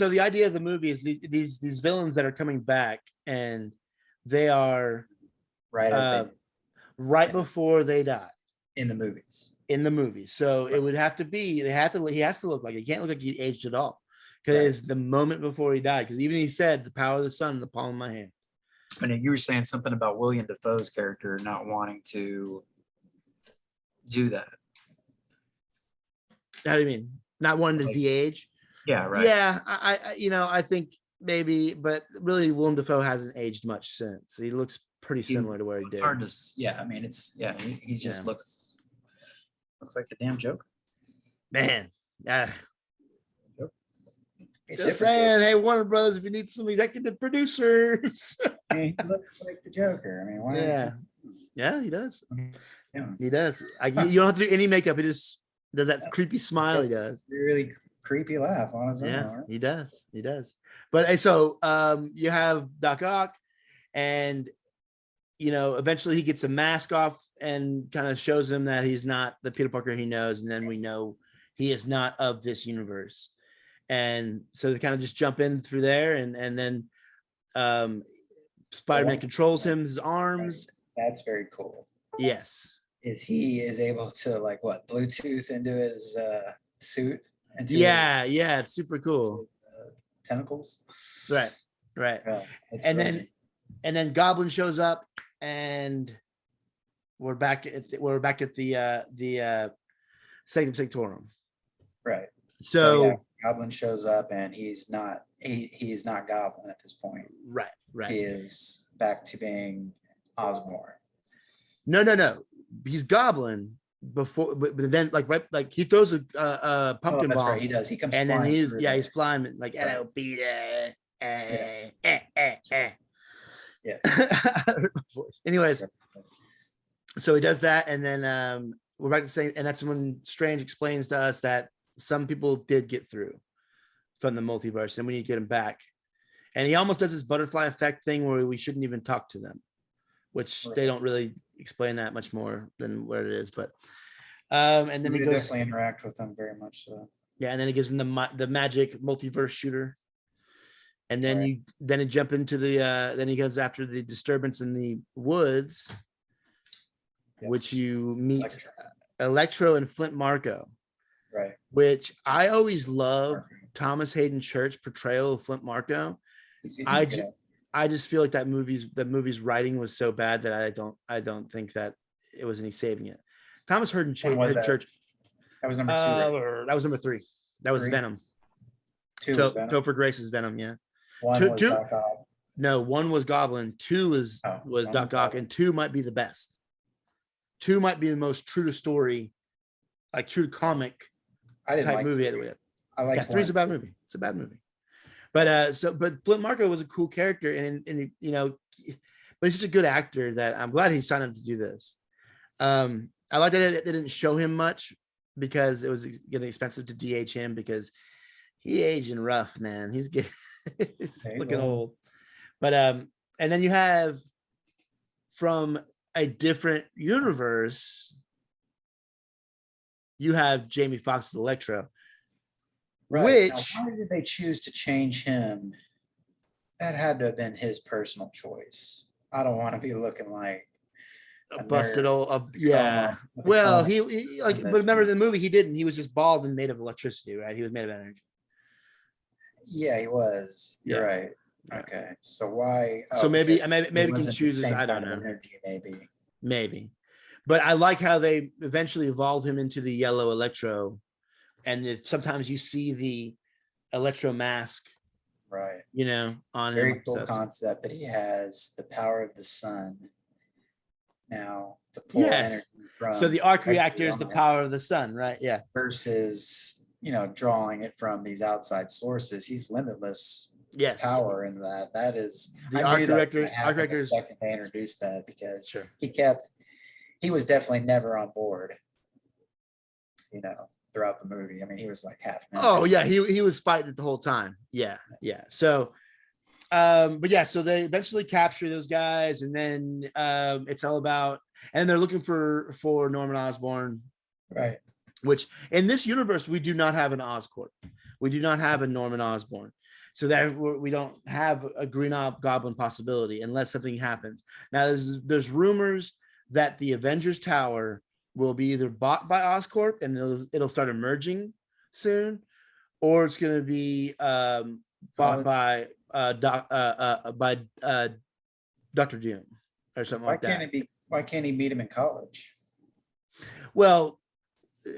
the idea of the movie is these villains that are coming back, and they are right before they die in the movies. So it would have to be, he has to look like, he can't look like he aged at all, because the moment before he died, because even he said, the power of the sun in the palm of my hand. And you were saying something about William Dafoe's character not wanting to do that. How do you mean? Not wanting to de-age? Yeah, right. Yeah, I think maybe, but really Willem Dafoe hasn't aged much since. He looks pretty similar to where he did. It's hard to, he just looks like the damn Joker. Man, just saying, hey, Warner Brothers, if you need some executive producers. He looks like the Joker. I mean, why? Yeah, he does. Yeah. He does. You don't have to do any makeup. He just does that creepy smile. He does. Really creepy laugh on his own. Yeah, he does. But so you have Doc Ock, and eventually he gets a mask off and kind of shows him that he's not the Peter Parker he knows, and then we know he is not of this universe. And so they kind of just jump in through there, and then Spider-Man controls him, his arms. That's very cool. Yes. Is he is able to like what Bluetooth into his suit, into Yeah, it's super cool. his tentacles. Right. Yeah, And brilliant. then Goblin shows up, and we're back at the Sanctum Sanctorum. Right. So yeah, Goblin shows up and he's not Goblin at this point. Right. He is back to being Osborn. No. He's Goblin before, but then like he throws a pumpkin that's bomb. right, he does. He comes and then flying he's through he's flying like Right. hello Peter. Yeah. Anyways, so he does that, and then we're back to saying, and that's when Strange explains to us that some people did get through from the multiverse, and we need to get him back. And he almost does this butterfly effect thing where we shouldn't even talk to them, which they don't really explain that much more than what it is. But and then we he goes, definitely interact with them very much so. Yeah, and then he gives him the magic multiverse shooter. And then Right. then he jump into the then he goes after the disturbance in the woods, which you meet Electro and Flint Marko. Right. Which I always love Thomas Hayden Church's portrayal of Flint Marko. I just feel like that movie's writing was so bad that I don't think that it was any saving it. Thomas Hayden Church. That was number 2. Right? That was number 3. That was 3? Venom. 2 was Venom. Topher Grace's Venom, yeah. 1 was Doc Ock. No, 1 was Goblin. 2 was Doc Ock, and 2 might be the best. 2 might be the most true to story, like true to comic type movie. I like 3's a bad movie. It's a bad movie. But but Flint Marko was a cool character, and you know, but he's just a good actor that I'm glad he signed up to do this. I like that they didn't show him much because it was getting expensive to DH him because he aging rough, man. He's getting it's looking old. But and then you have from a different universe, you have Jamie Foxx's Electro. Right. Which now, why did they choose to change him? That had to have been his personal choice. I don't want to be looking like a busted old yeah. Well, he like, but remember in the movie he didn't. He was just bald and made of electricity, right? He was made of energy. Yeah, he was. You're right. Okay, so why? So maybe he chooses. I don't know. Energy, maybe. But I like how they eventually evolved him into the yellow Electro, and sometimes you see the Electro mask, right? You know, on very him. cool concept that he has the power of the sun now to pull energy from. So the arc reactor is the power of the sun, right? Yeah. Versus drawing it from these outside sources. He's limitless. Power in that. That is the arc reactor. Second they introduced that because he was definitely never on board. Throughout the movie. I mean, he was like half. Oh yeah, he was fighting it the whole time. Yeah. So, but yeah, so they eventually capture those guys, and then it's all about, and they're looking for Norman Osborn, right? Which in this universe we do not have an Oscorp. We do not have a Norman Osborn. So that we don't have a Green Goblin possibility unless something happens. Now there's rumors that the Avengers Tower will be either bought by Oscorp and it'll start emerging soon, or it's going to be bought by Dr. Doom or something like that. Why can't he meet him in college? Well,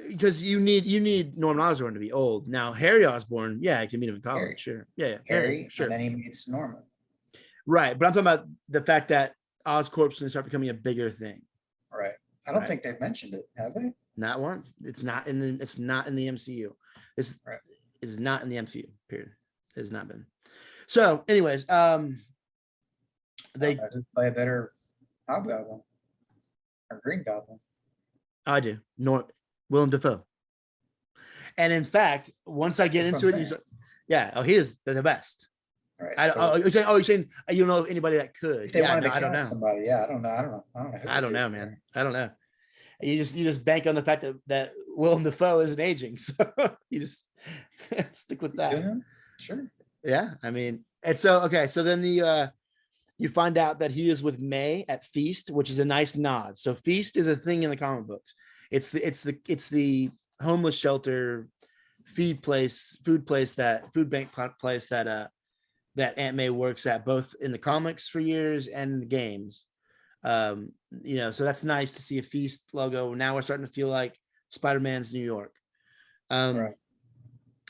because you need Norman Osborn to be old. Now Harry Osborn, I can meet him in college. Harry. Sure. Yeah. Harry, sure. And then he meets Norman. Right. But I'm talking about the fact that Oscorp's going to start becoming a bigger thing. Right. I don't think they've mentioned it, have they? Not once. It's not in the MCU. It's not in the MCU, period. It has not been. So, anyways, they play a better Hobgoblin or Green Goblin. I do. Willem Dafoe. And in fact, once I get into it, he is the best. Right. You're saying you don't know anybody that could? I don't know. Somebody, I don't know. I don't know, man. I don't know. You just bank on the fact that Willem Dafoe isn't aging, so you just stick with that. Yeah, sure. Yeah, I mean, and so okay, so then you find out that he is with May at Feast, which is a nice nod. So Feast is a thing in the comic books. It's the homeless shelter food bank place that Aunt May works at, both in the comics for years and in the games. So that's nice to see a Feast logo. Now we're starting to feel like Spider-Man's New York. Right.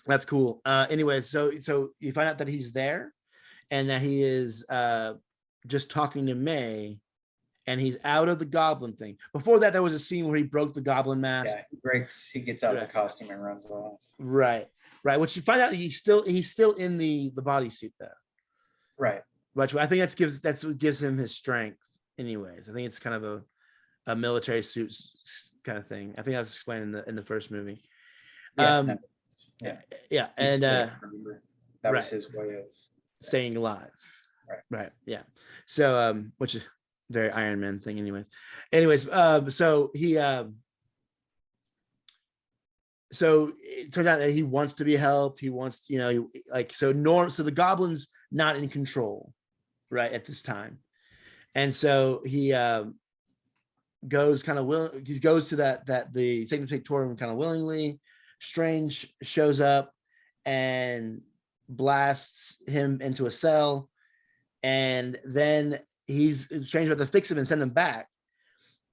That's cool. Anyways, so you find out that he's there and that he is just talking to May, and he's out of the goblin thing. Before that, there was a scene where he broke the goblin mask. Yeah, he gets out of the costume and runs off. Right. Which you find out he's still in the bodysuit though. Right. Which I think that's what gives him his strength. Anyways, I think it's kind of a military suit kind of thing. I think I was explaining in the first movie. Yeah. Yeah, and that right. was his way of staying alive. Right. Yeah. So which is very Iron Man thing. Anyways, so he so it turned out that he wants to be helped. He wants, so the goblin's not in control right at this time. And so he goes to the Sanctorum kind of willingly. Strange shows up and blasts him into a cell, and then Strange about to fix him and send him back.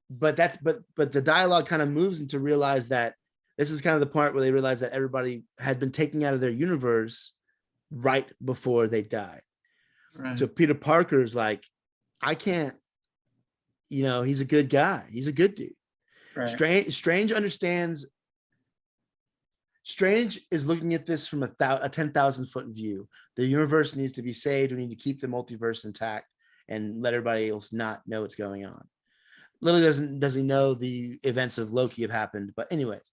But the dialogue kind of moves into realize that this is kind of the part where they realize that everybody had been taken out of their universe right before they died. Right. So Peter Parker's like, I can't, he's a good guy. He's a good dude. Right. Strange understands. Strange is looking at this from a 10,000-foot view. The universe needs to be saved. We need to keep the multiverse intact and let everybody else not know what's going on. Literally doesn't he know the events of Loki have happened. But anyways,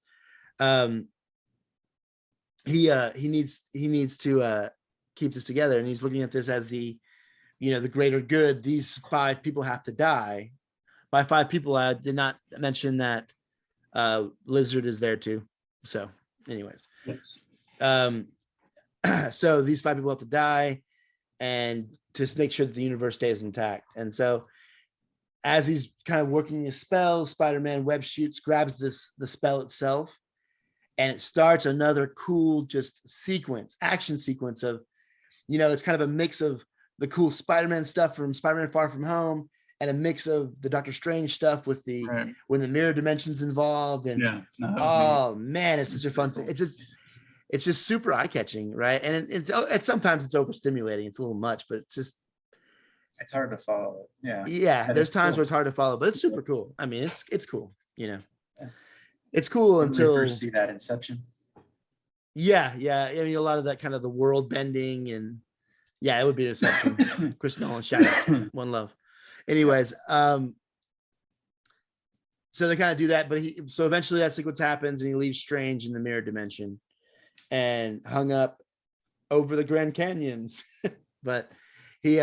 he needs to keep this together, and he's looking at this as the greater good. These 5 people have to die. By 5 people, I did not mention that Lizard is there too. So anyways, yes. So these 5 people have to die, and to make sure that the universe stays intact. And so as he's kind of working his spell, Spider-Man web shoots, grabs the spell itself, and it starts another cool action sequence of, it's kind of a mix of the cool Spider-Man stuff from Spider-Man Far From Home and a mix of the Doctor Strange stuff with when the mirror dimension's involved. And man, it's such a fun thing. It's just super eye-catching, right? And it's sometimes it's overstimulating. It's a little much, but it's hard to follow. Yeah. There's times where it's hard to follow, but it's super cool. I mean, it's cool. It's cool until you see that Inception. Yeah. I mean, a lot of that kind of the world bending, and it would be an Inception. Chris Nolan, shout out, one love. Anyways, so they kind of do that, but so eventually that sequence happens, and he leaves Strange in the mirror dimension and hung up over the Grand Canyon. But he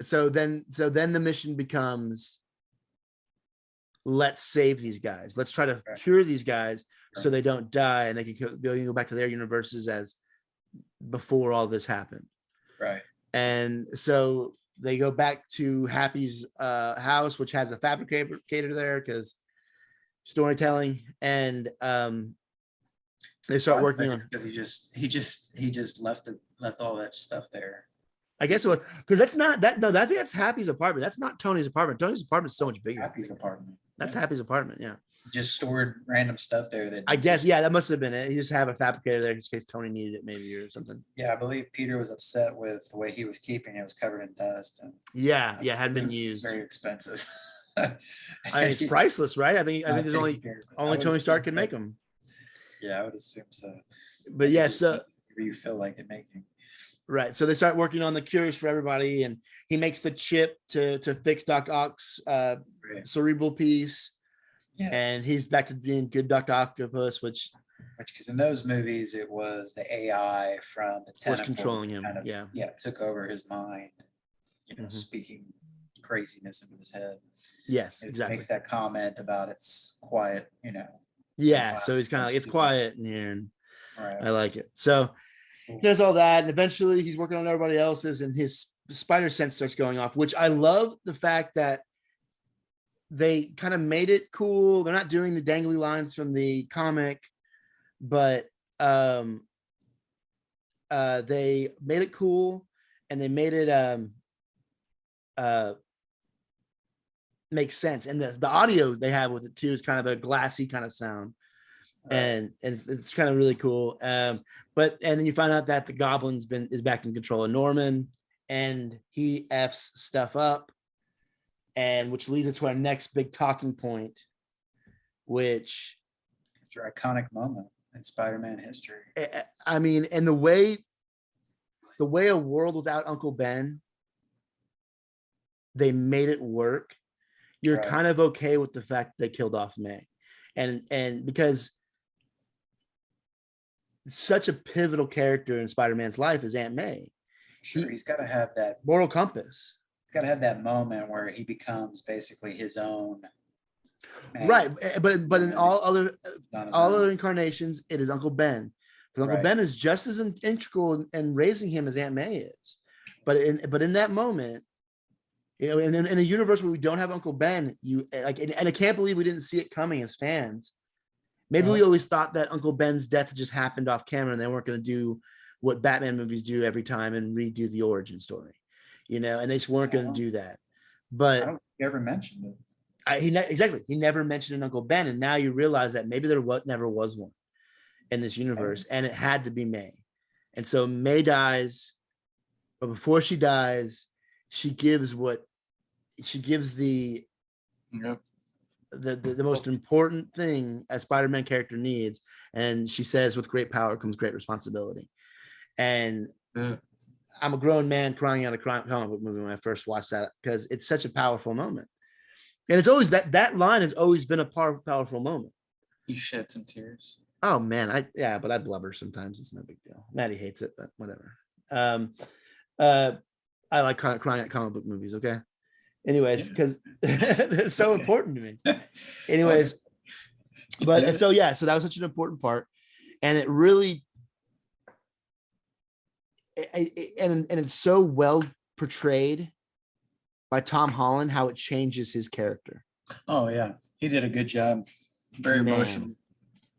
so then the mission becomes, let's save these guys. Let's try to cure these guys so they don't die, and they can go back to their universes as before all this happened. Right. And so they go back to Happy's house, which has a fabricator there because storytelling, and they start working on, because he just left all that stuff there. I guess it was because that's not that. No, I think that's Happy's apartment. That's not Tony's apartment. Tony's apartment is so much bigger. Happy's apartment. That's Happy's apartment. Yeah. Just stored random stuff there. I guess. Yeah, that must have been it. He just have a fabricator there in case Tony needed it, maybe, or something. Yeah, I believe Peter was upset with the way he was keeping it. It was covered in dust. And hadn't been used. It's very expensive. It's priceless, right? I think there's only Tony Stark can make them. Yeah, I would assume so. But yeah, so you feel like they're making. Right. So they start working on the cures for everybody, and he makes the chip to fix Doc Ock's cerebral piece. Yes. And he's back to being good Dr. Octopus, which because in those movies it was the AI from the tentacle was controlling him. Took over his mind, speaking craziness into his head. Yes, It exactly. makes that comment about it's quiet, Yeah, so he's kind of like, it's quiet in here, and Right. I like it. So he does all that, and eventually he's working on everybody else's, and his spider sense starts going off, which I love the fact that they kind of made it cool. They're not doing the dangly lines from the comic, but they made it cool, and they made it make sense. And the audio they have with it too is kind of a glassy kind of sound. Right. And it's kind of really cool. And then you find out that the Goblin's is back in control of Norman, and he F's stuff up, and which leads us to our next big talking point, which it's your iconic moment in Spider-Man history. I mean, and the way a world without Uncle Ben, they made it work. You're right. Kind of okay with the fact that they killed off May, and because such a pivotal character in Spider-Man's life is Aunt May. Sure, he's got to have that moral compass. He's got to have that moment where he becomes basically his own. Man. Right, but in all other incarnations, it is Uncle Ben. Because Uncle Ben is just as integral in raising him as Aunt May is. But in that moment, in a universe where we don't have Uncle Ben, and I can't believe we didn't see it coming as fans. Maybe we always thought that Uncle Ben's death just happened off camera, and they weren't going to do what Batman movies do every time and redo the origin story, and they just weren't going to do that. But I don't think he ever mentioned it. He never mentioned an Uncle Ben, and now you realize that maybe there never was one in this universe, and it had to be May. And so May dies, but before she dies, she gives the most important thing a Spider-Man character needs, and she says, "With great power comes great responsibility." And I'm a grown man crying out a comic book movie when I first watched that, because it's such a powerful moment. And it's always that line has always been a powerful moment. You shed some tears. Oh man, but I blubber sometimes. It's no big deal. Maddie hates it, but whatever. I like crying at comic book movies. Okay. Anyways, because it's so important to me. Anyways, but so that was such an important part, and it really, and it's so well portrayed by Tom Holland how it changes his character. Oh yeah, he did a good job. Very emotional.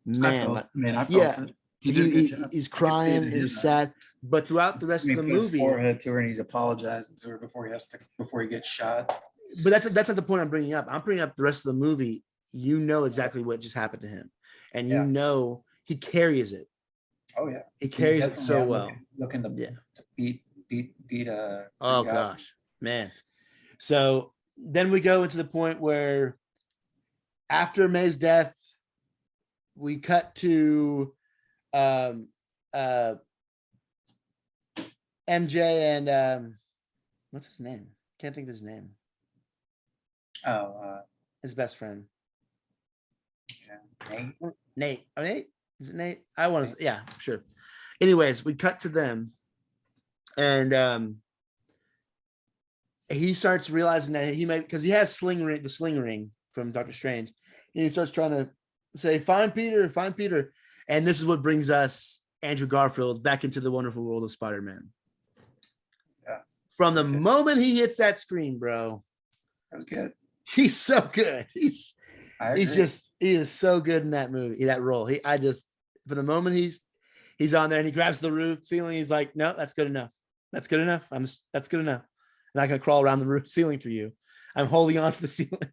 Man, I felt it. He's crying and he's sad, but throughout the rest of the movie, forehead to her and he's apologizing to her before he gets shot. But that's not the point I'm bringing up. I'm bringing up the rest of the movie. Exactly what just happened to him, and he carries it. Oh yeah, he carries it so well. Looking to beat. Oh gosh, man. So then we go into the point where, after May's death, we cut to MJ and what's his name? Can't think of his name. His best friend. Yeah, Nate. Oh, Nate? Is it Nate? I want to. Yeah, sure. Anyways, we cut to them, and he starts realizing that because he has the sling ring from Doctor Strange, and he starts trying to say, "Find Peter, find Peter," and this is what brings us Andrew Garfield back into the wonderful world of Spider-Man. Yeah. From the moment he hits that screen, bro, that was good. He's so good. He is so good in that movie, that role. For the moment he's on there and he grabs the ceiling, he's like, "No, that's good enough. That's good enough. That's good enough. I'm not gonna crawl around the ceiling for you. I'm holding on to the ceiling."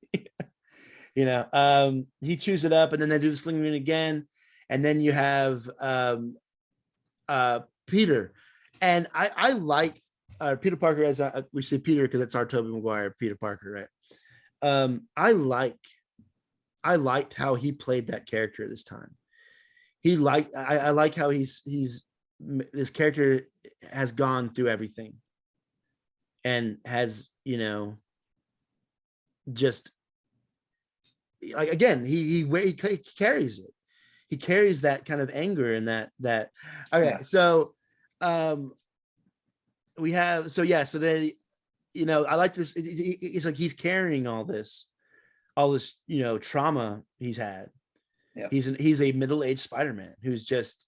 He chews it up, and then they do the sling ring again, and then you have Peter, and I like Peter Parker as we say Peter because it's our Tobey Maguire Peter Parker, right? I liked how he played that character this time. I like how this character has gone through everything and has, just like, again, he carries it. He carries that kind of anger and that. Okay. Yeah. So, so you know, I like this. It's like he's carrying all this, you know, trauma he's had. Yeah. He's a middle-aged Spider-Man who's just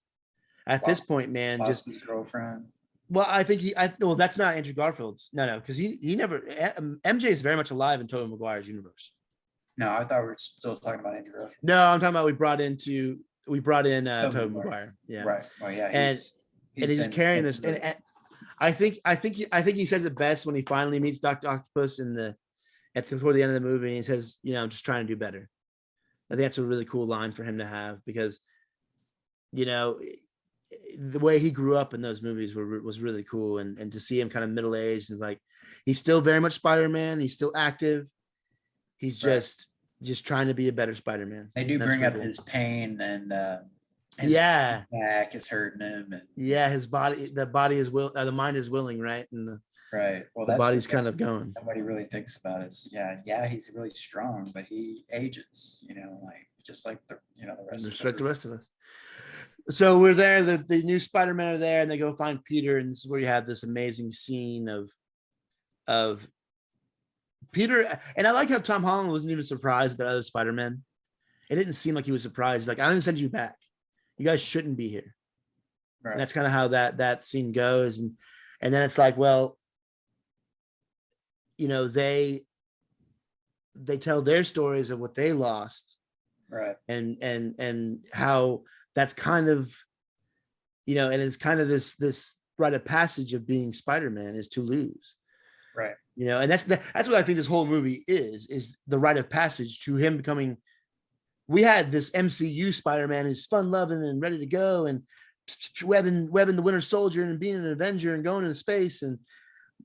at this point, man, Lost just his girlfriend. well, I think well, that's not Andrew Garfield's. No, because he never MJ is very much alive in Tobey Maguire's universe. No, I thought we were still talking about Andrew Garfield. No, I'm talking about we brought in Tobey Maguire. Maguire. Yeah. Right. Well, yeah, And he's been carrying this. And I think he says it best when he finally meets Dr. Octopus toward the end of the movie. And he says, you know, I'm just trying to do better. I think that's a really cool line for him to have because, you know, the way he grew up in those movies was really cool. And to see him kind of middle-aged is like, he's still very much Spider-Man. He's still active. He's just trying to be a better Spider-Man. They do bring up his pain and his back is hurting him. And his body, the mind is willing, right? And right. Well, the body's kind of going. Nobody really thinks about is he's really strong, but he ages, you know, like just like the rest of us. So we're there, the new Spider-Man are there, and they go find Peter, and this is where you have this amazing scene of Peter. And I like how Tom Holland wasn't even surprised at other Spider-Man. It didn't seem like he was surprised. Like, I didn't send you back. You guys shouldn't be here. Right. And that's kind of how that scene goes. And then it's like, well, you know, they tell their stories of what they lost. Right. And how that's kind of, you know, and it's kind of this rite of passage of being Spider-Man is to lose. Right. You know, and that's what I think this whole movie is the rite of passage to him becoming. We had this MCU Spider-Man who's fun-loving and ready to go and webbing the Winter Soldier and being an Avenger and going into space and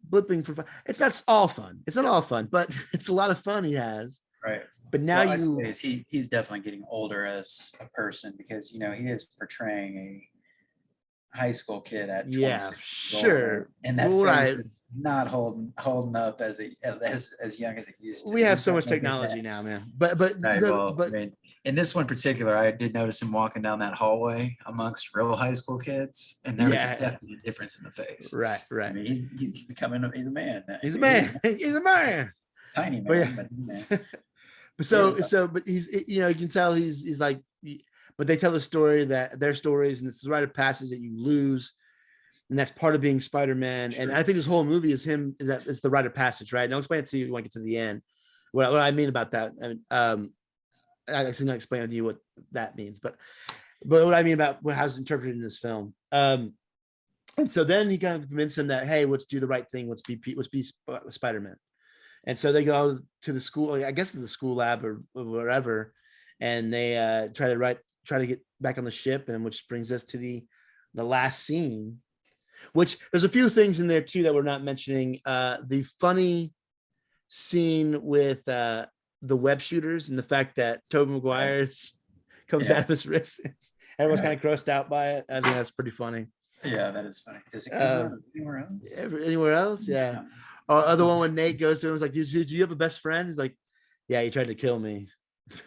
blipping for fun. It's not all fun. It's not all fun, but it's a lot of fun he has. Right. But now he's definitely getting older as a person because, you know, he is portraying a high school kid at 26. Sure. And that face is not holding up as young as it used to. We have so much technology now, man. But I mean, in this one particular, I did notice him walking down that hallway amongst real high school kids, and there was a definite difference in the face. Right. I mean, he's a man. He's a man. He's a man. Tiny man, but man. But he's, you know, you can tell he's like, but they tell their stories, and it's the rite of passage that you lose, and that's part of being Spider-Man. Sure. And I think this whole movie is the rite of passage, right? And I'll explain it to you when I get to the end. What I mean about that, I actually not explain to you what that means, but what I mean about how it's interpreted in this film. And so then he kind of convinced him that, hey, let's do the right thing. Let's be Spider-Man. And so they go to the school, I guess it's the school lab or wherever, and they try to get back on the ship, and which brings us to the last scene, which there's a few things in there too that we're not mentioning. The funny scene with the web shooters and the fact that Tobey Maguire's comes out of his wrist. Everyone's kind of grossed out by it. I think that's pretty funny. Yeah, that is funny. Does it come anywhere else? Anywhere else? Yeah. Other one when Nate goes to him, was like, do you have a best friend? He's like, yeah, he tried to kill me.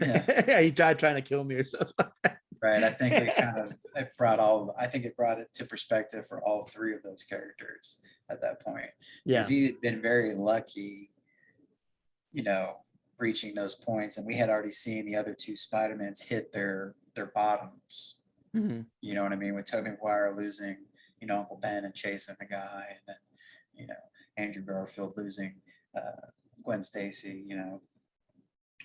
Yeah, he tried trying to kill me or something like that. Right. I think it brought it to perspective for all three of those characters at that point. Yeah. Because he had been very lucky, you know, reaching those points. And we had already seen the other two Spider-Mans hit their bottoms. Mm-hmm. You know what I mean? With Tobey Maguire losing, you know, Uncle Ben and chasing the guy, and then, you know, Andrew Garfield losing Gwen Stacy, you know.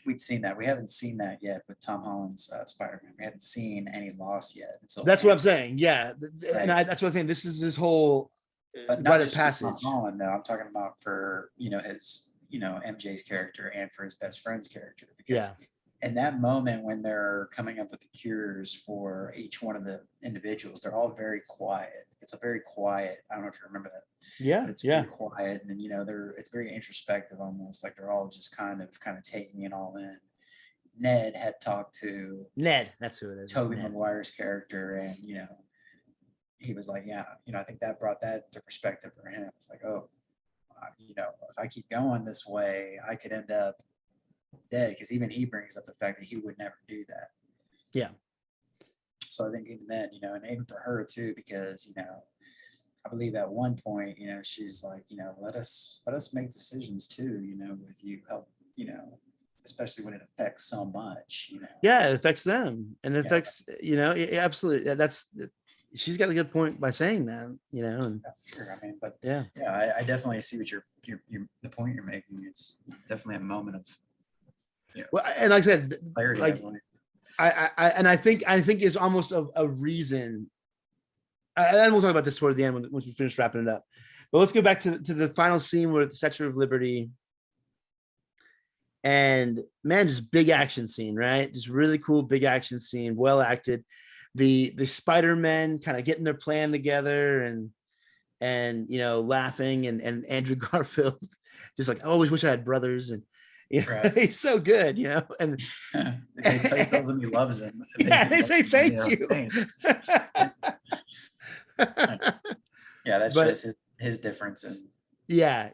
We'd seen that. We haven't seen that yet with Tom Holland's Spider-Man. We hadn't seen any loss yet. That's what I'm saying. Yeah. Right. And that's what I think. This is his whole rite of passage. Tom Holland, though. I'm talking about for, you know, his, you know, MJ's character and for his best friend's character. Because in that moment when they're coming up with the cures for each one of the individuals, they're all very quiet. It's a very quiet, I don't know if you remember that. Yeah. It's very quiet, and you know, it's very introspective, almost like they're all just kind of taking it all in. Ned had talked to that's who it is. Tobey Maguire's character, and you know, he was like, yeah, you know, I think that brought that to perspective for him. It's like, oh, you know, if I keep going this way, I could end up dead, because even he brings up the fact that he would never do that. Yeah. So I think even then, you know, and even for her too, because, you know, I believe at one point, she's like, let us make decisions too, with you help, especially when it affects so much, Yeah, it affects them, and it Yeah. affects, absolutely. That's she's got a good point by saying that, and Yeah, sure. I mean, but yeah. yeah, I definitely see what the point you're making is definitely a moment of Well, and like I said, clarity. like I think it's almost a reason. And we'll talk about this toward the end once we finish wrapping it up. But let's go back to the final scene where the Statue of Liberty. And man, just big action scene, right? Just really cool big action scene, well acted. The Spider-Men kind of getting their plan together and laughing, and Andrew Garfield just like, I always wish I had brothers, and Right. he's so good, and They tells him he loves him. Yeah, they say thank you. Thanks. Yeah, that But shows his difference in yeah.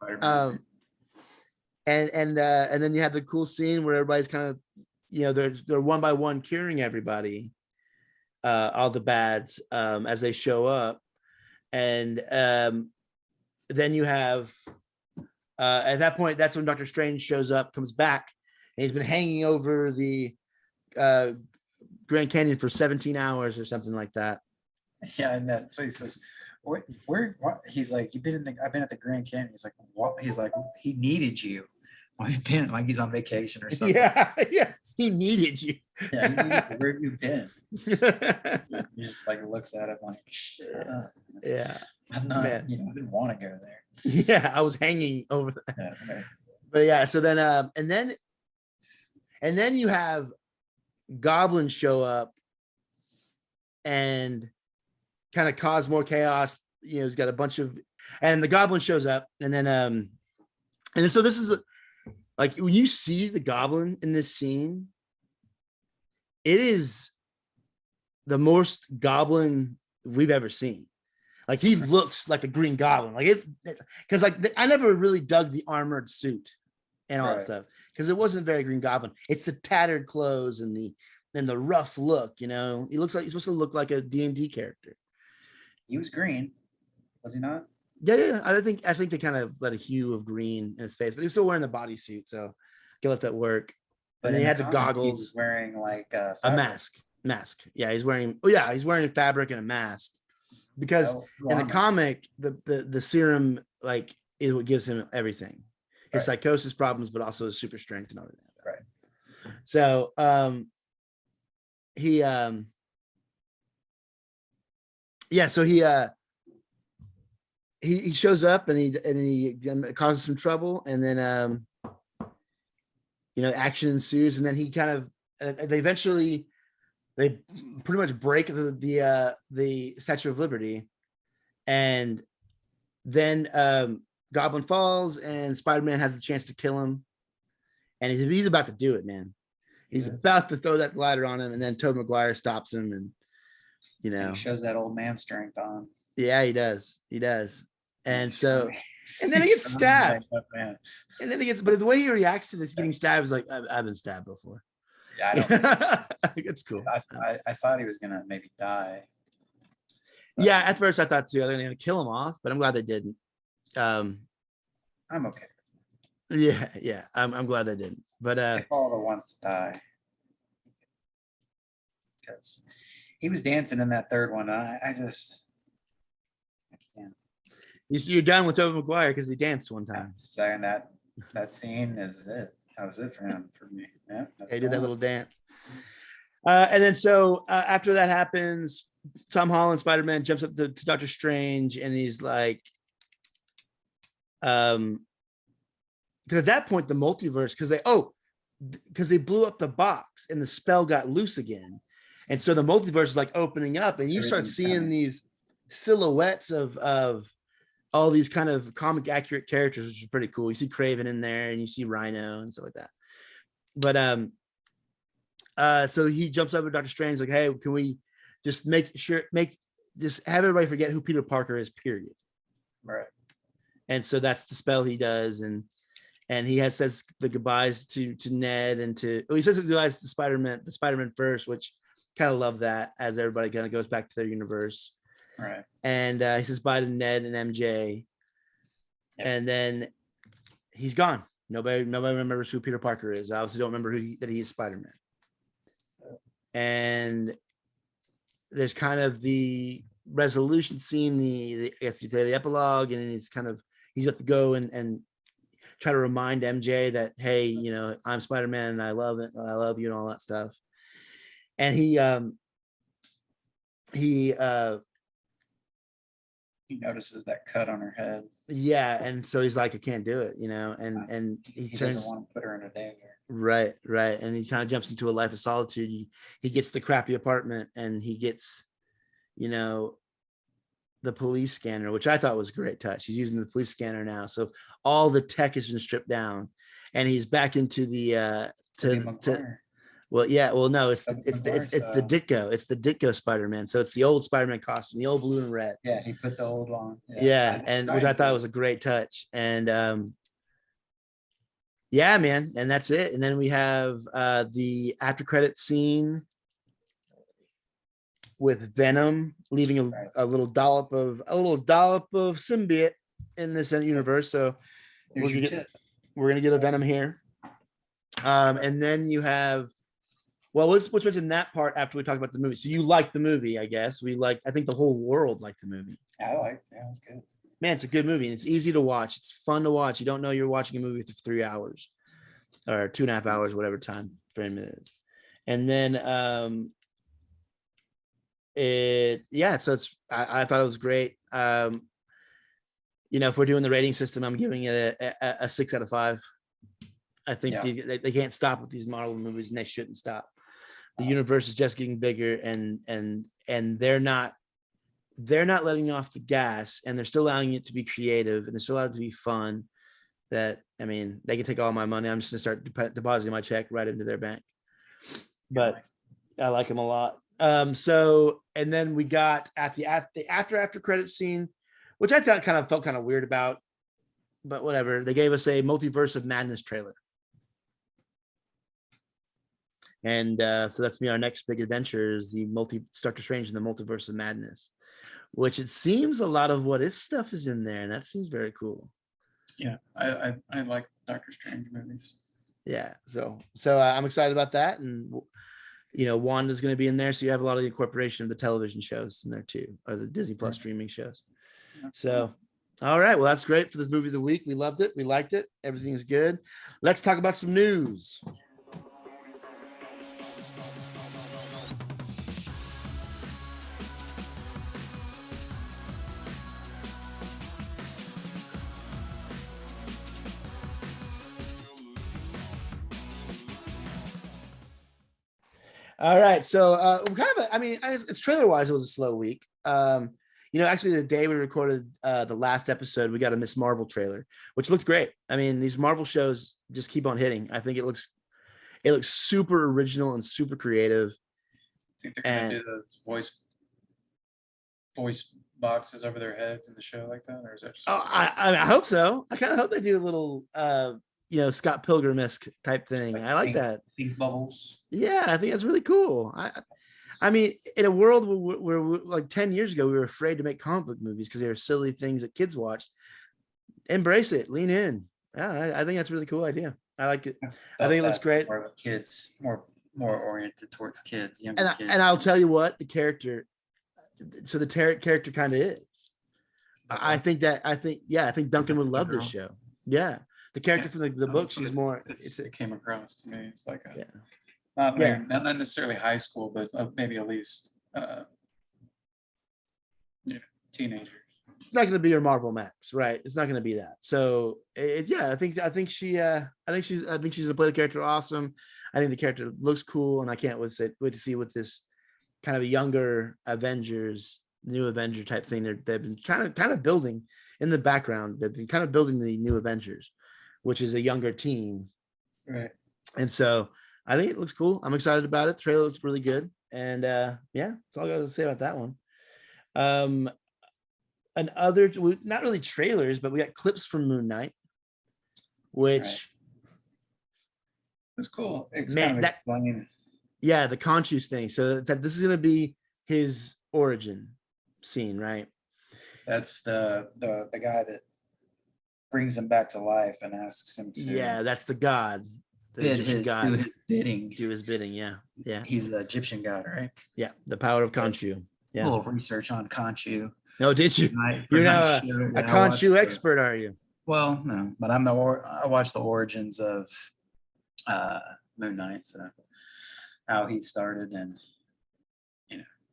Spider-Man. And then you have the cool scene where everybody's kind of, they're one by one curing everybody, all the bads, as they show up. And then you have at that point, that's when Doctor Strange shows up, comes back, and he's been hanging over the Grand Canyon for 17 hours or something like that. Yeah, and then so he says, What? He's like, I've been at the Grand Canyon. He's like, what? He's like, he needed you. Well, you've been like he's on vacation or something. Yeah, he needed you. Yeah, he needed you. Where have you been? He just like looks at him like, shut up. Yeah, I'm not, man. I didn't want to go there. Yeah, I was hanging over there. Yeah, right. But yeah, so then and then you have goblins show up and kind of cause more chaos. He's got a bunch of, and the goblin shows up, and then so this is like when you see the goblin in this scene, it is the most goblin we've ever seen. Like he looks like a Green Goblin, like it, because like I never really dug the armored suit and all that stuff because it wasn't very Green Goblin. It's the tattered clothes and the rough look. He looks like he's supposed to look like a D&D character. He was green, was he not? Yeah. I think they kind of let a hue of green in his face, but he was still wearing the bodysuit, so I can let that work. But then he had the goggles. He was wearing like a mask. Yeah, he's wearing fabric and a mask. Because in the comic, the serum, like, is what gives him everything, his psychosis problems, but also his super strength and all that. Right. So he shows up and he causes some trouble, and then action ensues, and then he kind of they pretty much break the Statue of Liberty, and then Goblin falls, and Spider-Man has the chance to kill him, and he's about to do it, man. He's about to throw that glider on him, and then Tobey Maguire stops him, and he shows that old man strength on. Yeah, he does. And so, and then he gets stabbed. And then but the way he reacts to this getting stabbed is like, I've been stabbed before. Yeah, I don't. It's cool. I thought he was gonna maybe die. Yeah, at first I thought too. They're gonna kill him off, but I'm glad they didn't. I'm okay. Yeah. I'm glad they didn't. But all the ones to die, because he was dancing in that third one. I can't. You're done with Tobey Maguire because he danced one time. Saying that scene is it. That was it for him, for me. Yeah, he did that little dance. And then so after that happens, Tom Holland, Spider-Man, jumps up to Doctor Strange, and he's like, because at that point the multiverse, because they blew up the box and the spell got loose again, and so the multiverse is like opening up, and you start seeing these silhouettes of all these kind of comic accurate characters, which is pretty cool. You see Kraven in there, and you see Rhino and stuff like that. But so he jumps up with Doctor Strange, like, hey, can we just just have everybody forget who Peter Parker is, period. Right. And so that's the spell he does, and he says the goodbyes to Ned and he says the goodbyes to the Spider-Man first, which kind of love that, as everybody kind of goes back to their universe. Right. And he says bye to Ned and MJ. Yep. And then he's gone. Nobody remembers who Peter Parker is. I also don't remember that he's Spider-Man. And there's kind of the resolution scene, the I guess you say the epilogue, and he's about to go and try to remind MJ that, hey, you know, I'm Spider-Man and I love it, I love you, and all that stuff. And he notices that cut on her head. yeah, and so he's like, I can't do it, you know, and he turns, doesn't want to put her in a danger. right, and he kind of jumps into a life of solitude. He gets the crappy apartment, and he gets, you know, the police scanner, which I thought was a great touch. He's using the police scanner now, so all the tech has been stripped down, and he's back into the well, yeah, well, no, it's the Ditko Spider-Man. So it's the old Spider-Man costume, the old blue and red. Yeah, he put the old on. Yeah, and which I thought was a great touch. And yeah, man, and that's it. And then we have the after credit scene with Venom leaving a little dollop of symbiote in this universe. So we're gonna get a Venom here. And then you have, well, let's mention that part after we talk about the movie. So you like the movie, I guess. I think the whole world liked the movie. Yeah, it was good. Man, it's a good movie, and it's easy to watch. It's fun to watch. You don't know you're watching a movie for 3 hours or 2.5 hours, whatever time frame it is. And then I thought it was great. You know, if we're doing the rating system, I'm giving it a 6 out of 5. I think they can't stop with these Marvel movies, and they shouldn't stop. The universe is just getting bigger, and they're not letting off the gas, and they're still allowing it to be creative, and they're still allowed to be fun. That, I mean, they can take all my money. I'm just gonna start depositing my check right into their bank. But I like them a lot. So, and then we got at the after credit scene, which I thought felt kind of weird about, but whatever. They gave us a Multiverse of Madness trailer. And so that's our next big adventure is the Doctor Strange in the Multiverse of Madness, which it seems a lot of what his stuff is in there, and that seems very cool. Yeah, I like Doctor Strange movies. Yeah, so I'm excited about that, and you know, Wanda's going to be in there, so you have a lot of the incorporation of the television shows in there too, or the Disney Plus streaming shows. So, all right, well, that's great for this movie of the week. We loved it, we liked it, everything's good. Let's talk about some news. All right, so it's trailer wise, it was a slow week. You know, actually, the day we recorded the last episode, we got a Miss Marvel trailer, which looked great. I mean, these Marvel shows just keep on hitting. I think it looks super original and super creative. I think they're gonna do the voice boxes over their heads in the show like that, or is that just? Oh, I hope so. I kind of hope they do a little you know, Scott Pilgrim-esque type thing. I like that. Pink bubbles. Yeah, I think that's really cool. I mean, in a world where like 10 years ago, we were afraid to make comic book movies because they were silly things that kids watched. Embrace it, lean in. Yeah, I think that's a really cool idea. I like it. I think it looks great. More kids, more oriented towards kids, younger kids. And I'll tell you what, the character. So the character kind of is. I think Duncan would love this show. Yeah. The character from the book, she's more. It came across to me. It's like not necessarily high school, but maybe at least teenagers. It's not going to be your Marvel Max, right? It's not going to be that. So I think she's going to play the character awesome. I think the character looks cool, and I can't wait to see what this kind of a younger Avengers, new Avenger type thing they've been kind of building in the background. They've been kind of building the new Avengers, which is a younger team. Right. And so I think it looks cool. I'm excited about it. The trailer looks really good. And yeah, that's all I got to say about that one. And other, not really trailers, but we got clips from Moon Knight, which it's cool. It's kind of explaining. Yeah, the Conchu's thing. So that this is going to be his origin scene, right? That's the guy that brings him back to life and asks him to Yeah, that's the god, the bid Egyptian his god, do his bidding. do his bidding. Yeah, yeah, He's the Egyptian god, right? yeah. The power of Yeah. Khonshu. A Yeah. little research on Khonshu. No, did you? For You're now night show. a Yeah, I watched Khonshu the- expert, are you? Well, no, but I watched the origins of Moon Knight, so how he started, and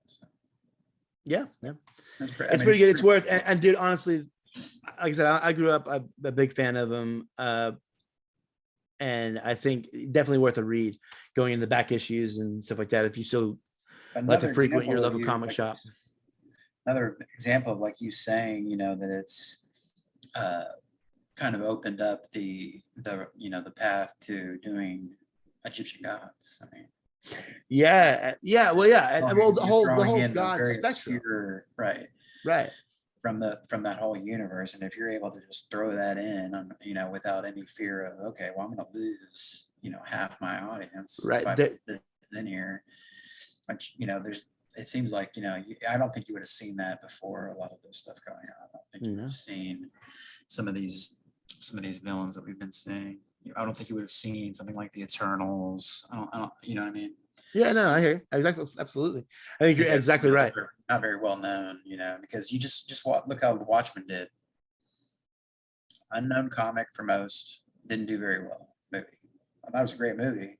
so Yeah, yeah. it's It's pretty good. It's worth. And dude, honestly, like I said, I grew up. I'm a big fan of him, and I think definitely worth a read. Going in the back issues and stuff like that. If you still like to frequent your local comic shop. Another example of like you saying, that it's kind of opened up the path to doing Egyptian gods. I mean, Yeah, yeah. Well, yeah. And, well, the you're whole throwing in the god very spectrum. obscure- right, Right. from that whole universe, and if you're able to just throw that in, without any fear of, okay, well, I'm going to lose, half my audience Right. if I put this in here. Which, it seems like, I don't think you would have seen that before. A lot of this stuff going on. I don't think you would have seen some of these villains that we've been seeing. I don't think you would have seen something like the Eternals. I don't, you know what I mean? Yeah, no, I hear you. Absolutely. I think you're Because, exactly right. they're not very well known, because you just look how the Watchmen did. Unknown comic for most, didn't do very well. Movie. That was a great movie.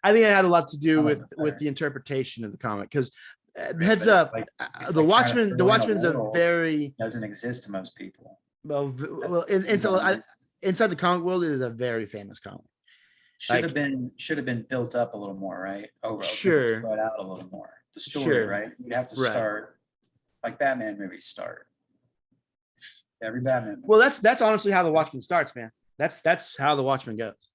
I think it had a lot to do Comic with better. the interpretation of the comic, because But heads it's up, like- it's the like trying to Watchmen. The throw in a Watchmen's a world very doesn't exist to most people. well. Inside the comic world, it is a very famous comic. Should have been built up a little more, right? Sure. Spread out a little more. The story, Sure. right? You'd have to Right. start like Batman movies start. Every Batman movie. Well, that's honestly how the Watchmen starts, man. That's how the Watchmen goes.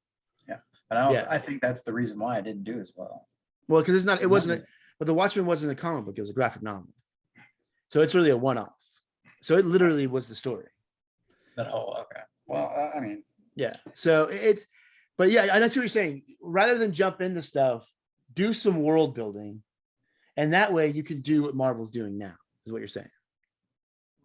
But I think that's the reason why I didn't do as well. Well, because but the Watchmen wasn't a comic book; it was a graphic novel. So it's really a one-off. So it literally was the story. That whole okay. Well, I mean, Yeah. So but yeah, I know what you're saying. Rather than jump into stuff, do some world building, and that way you can do what Marvel's doing now. Is what you're saying,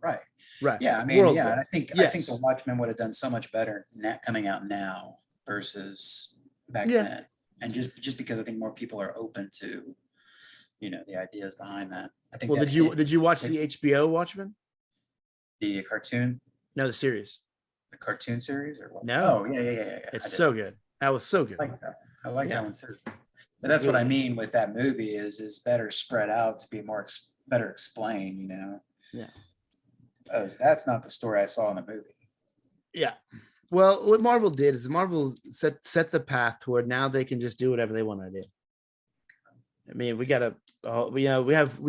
right. right? Yeah, I mean, World yeah, building. I think the Watchmen would have done so much better coming out now versus back then. And just because I think more people are open to, the ideas behind that. I think. Well, did you watch the HBO Watchmen? The cartoon? No, the series. The cartoon series or what? No. Oh, yeah. It's so good. That was so good. I like that. I like Yeah. that one too. But that's what I mean with that movie is better spread out to be more better explained, Yeah. Because that's not the story I saw in the movie. Yeah. Well, what Marvel did is Marvel set the path toward now they can just do whatever they want to do. I mean, we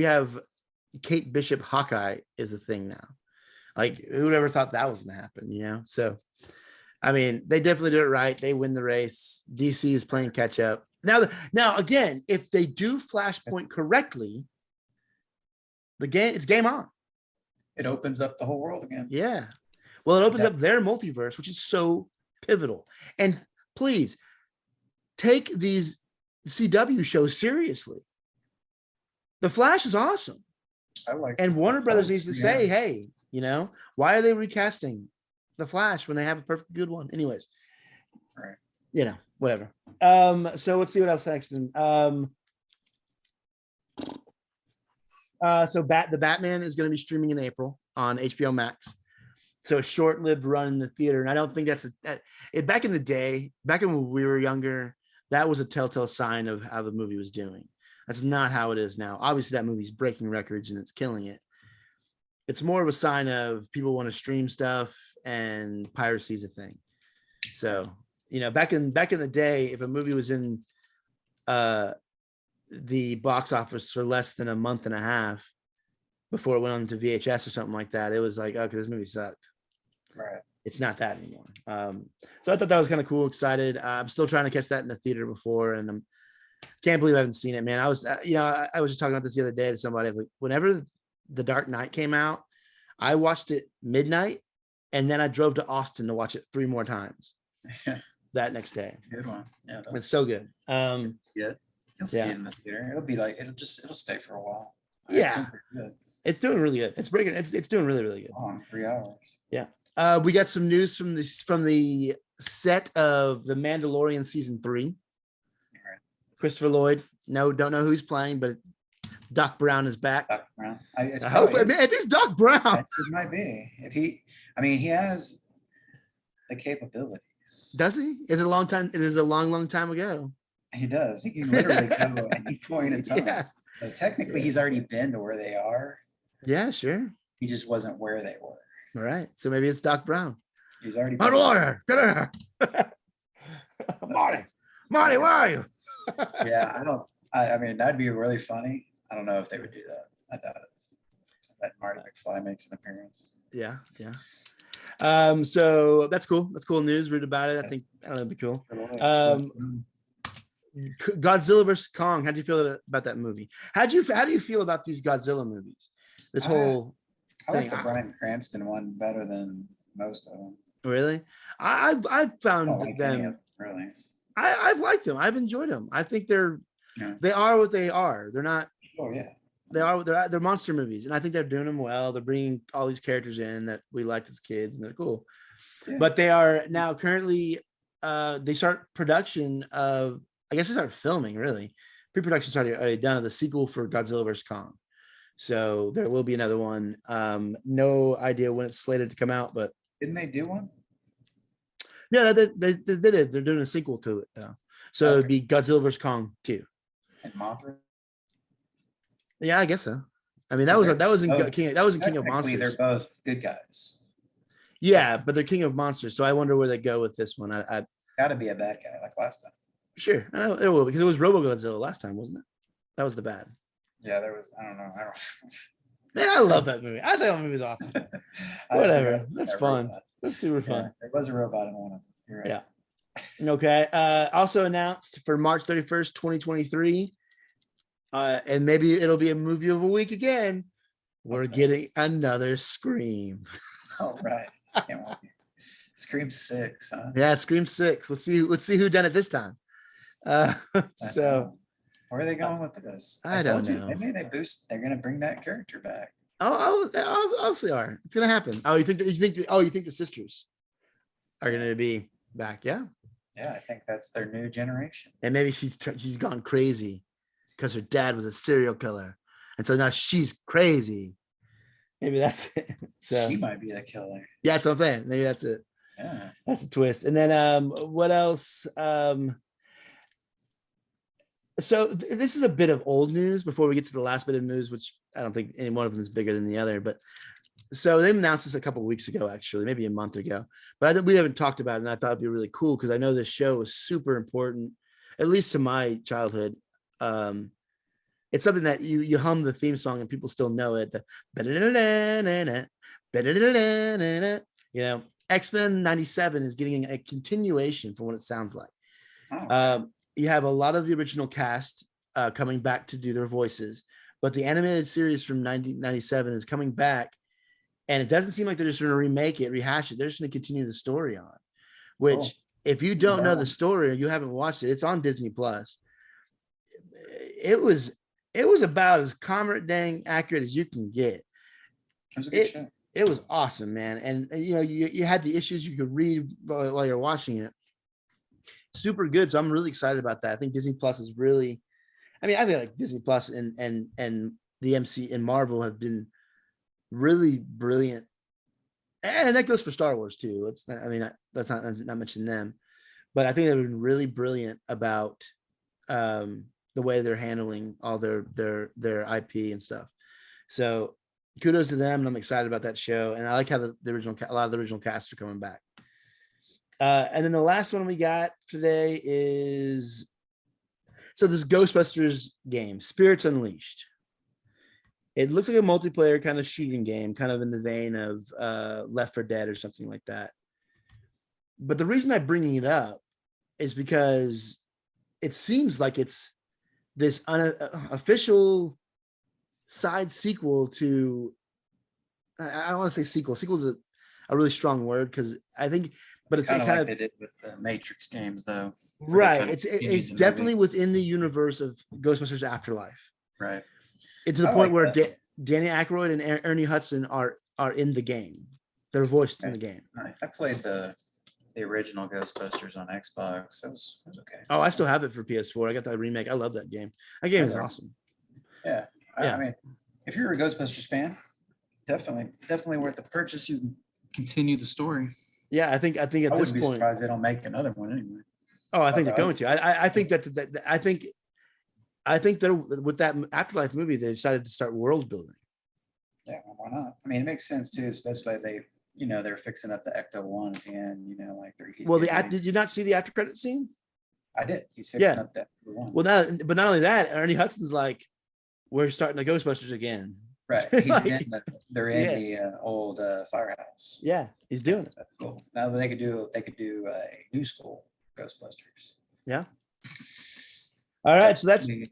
have Kate Bishop Hawkeye is a thing now. Like, who'd ever thought that was gonna happen, So I mean, they definitely did it right. They win the race. DC is playing catch up. Now again, if they do Flashpoint correctly, it's game on. It opens up the whole world again. Yeah. Well, it opens up their multiverse, which is so pivotal. And please take these CW shows seriously. The Flash is awesome. I like And the Warner Brothers needs to say, yeah. hey, why are they recasting the Flash when they have a perfect good one? Anyways, Right. Whatever. So let's see what else next. So the Batman is going to be streaming in April on HBO Max. So a short-lived run in the theater, and I don't think back in the day, back when we were younger, that was a telltale sign of how the movie was doing. That's not how it is now. Obviously, that movie's breaking records and it's killing it. It's more of a sign of people want to stream stuff, and piracy is a thing. So, back in the day, if a movie was in the box office for less than a month and a half before it went on to VHS or something like that, it was like, okay, this movie sucked. Right. It's not that anymore. So I thought that was kind of cool. Excited. I'm still trying to catch that in the theater before, and can't believe I haven't seen it, man. I was, I was just talking about this the other day to somebody. I was like, whenever The Dark Knight came out, I watched it midnight, and then I drove to Austin to watch it 3 more times that next day. Good one. Yeah. It's so good. You'll see it in the theater. It'll stay for a while. Yeah. It's doing really good. It's breaking. It's doing really, really good. Long 3 hours. Yeah. We got some news from the set of The Mandalorian season 3. Right. Christopher Lloyd. No, don't know who he's playing, but Doc Brown is back. Doc Brown. It's I hope, probably, if it's Doc Brown, it might be. If he, I mean, he has the capabilities. does he? Is it a long time? It is a long, long time ago. He does. He can literally go at any point in time. Yeah. So technically, he's already been to where they are. Yeah, sure. He just wasn't where they were. All right. So maybe it's Doc Brown. He's already been. Mandalorian, get in here. Marty, where are you? Yeah, I mean, that'd be really funny. I don't know if they would do that. I doubt it. That Marty McFly makes an appearance. Yeah. So that's cool. That's cool news. Read about it. I think that'd be cool. Godzilla vs. Kong. How do you feel about that movie? How do you feel about these Godzilla movies? This whole I like thing. the Bryan Cranston one better than most of them. Really? I've found Like them. really. I've liked them. I've enjoyed them. I think Yeah. they are what they are. They're not. Oh yeah. They're monster movies, and I think they're doing them well. They're bringing all these characters in that we liked as kids, and they're cool. Yeah. But they are now currently. They start production of. I guess they start filming. Really, pre-production's already done of the sequel for Godzilla vs. Kong. So there will be another one. No idea when it's slated to come out, but Didn't they do one? yeah, they did it. They're doing a sequel to it though. So it'd be Godzilla vs. Kong 2. And Mothra? Yeah, I guess so. I mean, that was in King of Technically, Monsters. they're both good guys. Yeah, but they're King of Monsters, so I wonder where they go with this one. I Got to be a bad guy like last time. sure I know it will, because it was Robo Godzilla last time, wasn't it? That was the bad. Yeah, there was. I don't know. Man, I love that movie. I think that movie was awesome. Whatever, that's fun. That's super fun. Yeah, there was a robot in one of them. You're right. Yeah. Okay. Also announced for March 31st, 2023. And maybe it'll be a movie of a week again. We're getting another Scream. Oh, right. Can't wait. Scream 6, huh? Yeah, Scream 6. Let's see who done it this time. So where are they going with this? I don't told you, know. Maybe they're gonna bring that character back. they obviously are. It's gonna happen. Oh, you think the sisters are gonna be back? Yeah. Yeah, I think that's their new generation. And maybe she's gone crazy because her dad was a serial killer, and so now she's crazy. Maybe that's it. So She might be the killer. yeah, that's what I'm saying. Maybe that's it. Yeah. That's a twist. And then what else? So this is a bit of old news before we get to the last bit of news, which I don't think any one of them is bigger than the other. But so they announced this a couple of weeks ago, actually, maybe a month ago. But I think we haven't talked about it, and I thought it'd be really cool because I know this show was super important, at least to my childhood. It's something that you hum the theme song and people still know it. You know, X-Men 97 is getting a continuation from what it sounds like. Oh. You have a lot of the original cast coming back to do their voices, but the animated series from 1997 is coming back, and it doesn't seem like they're just going to remake it, rehash it. They're just going to continue the story on, which if you don't know the story or you haven't watched it, it's on Disney Plus. It was about as dang accurate as you can get. It was a good show. It was awesome, man. And you know, you had the issues you could read while you're watching it. Super good. So I'm really excited about that. I think Disney Plus is really, I think like Disney Plus and the MC and Marvel have been really brilliant. And that goes for Star Wars too. It's not, that's not mentioning them, but I think they've been really brilliant about the way they're handling all their IP and stuff. So kudos to them, and I'm excited about that show. And I like how a lot of the original cast are coming back. And then the last one we got today is this Ghostbusters game, Spirits Unleashed. It looks like a multiplayer kind of shooting game, kind of in the vein of Left 4 Dead or something like that. But the reason I'm bringing it up is because it seems like it's this unofficial side sequel to, I don't want to say sequel. Sequel is a really strong word because I think, but it's kind of like they did with the Matrix games, though. Right. It's definitely within the universe of Ghostbusters Afterlife. Right. To the point where Danny Aykroyd and Ernie Hudson are in the game. They're voiced in the game. I played the original Ghostbusters on Xbox. It was okay. Oh, I still have it for PS4. I got that remake. I love that game. That game is Okay. awesome. Yeah. Yeah. I mean, if you're a Ghostbusters fan, definitely worth the purchase. You can continue the story. Yeah, I think at I this wouldn't be point. surprised they don't make another one anyway. Oh, I think they're Okay. going to. I think that I think they're with that Afterlife movie. They decided to start world building. Yeah, well, why not? I mean, it makes sense too, especially they're fixing up the Ecto one at the end. Like he's Well, getting ready- did you not see the after credit scene? I did. He's fixing Yeah. up that one. Well, but not only that, Ernie Hudson's like, we're starting the Ghostbusters again. Right. They're in the old firehouse. Yeah, he's doing it. That's cool. Now they could do a new school Ghostbusters. Yeah. All right, so that's the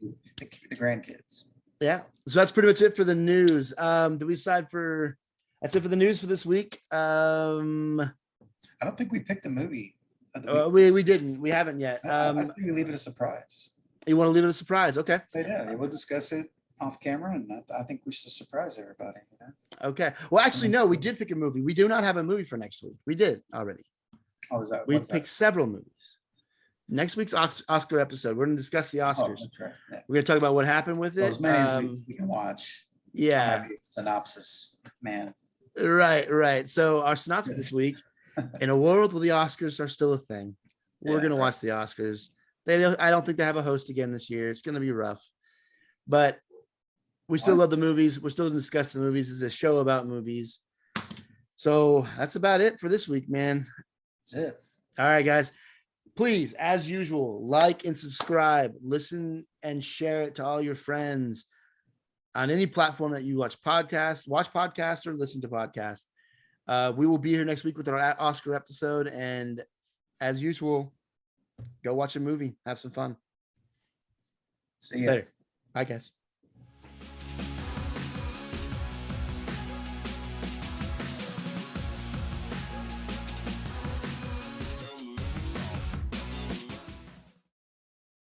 grandkids. yeah. So that's pretty much it for the news. Do we decide for? That's it for the news for this week. I don't think we picked a movie. Of the week. We didn't. We haven't yet. I think we leave it a surprise. You want to leave it a surprise? Okay. But yeah, we'll discuss it off camera, and I think we should surprise everybody. Okay. Well, actually, no. We did pick a movie. We do not have a movie for next week. We did already. Oh, is that? We what's picked that? several movies. Next week's Oscar episode, we're going to discuss the Oh, Oscars. that's right. Yeah. We're going to talk about what happened with Well, it. as many as we can watch. Yeah. Synopsis, man. Right. So our synopsis this week: in a world where the Oscars are still a thing, we're Yeah, going to right. watch the Oscars. I don't think they have a host again this year. It's going to be rough, but we still love the movies. We're still going to discuss the movies. It's a show about movies. So that's about it for this week, man. That's it. All right, guys. Please, as usual, like and subscribe, listen and share it to all your friends on any platform that you watch podcasts, or listen to podcasts. We will be here next week with our Oscar episode. And as usual, go watch a movie. Have some fun. See ya. Later. Bye, guys.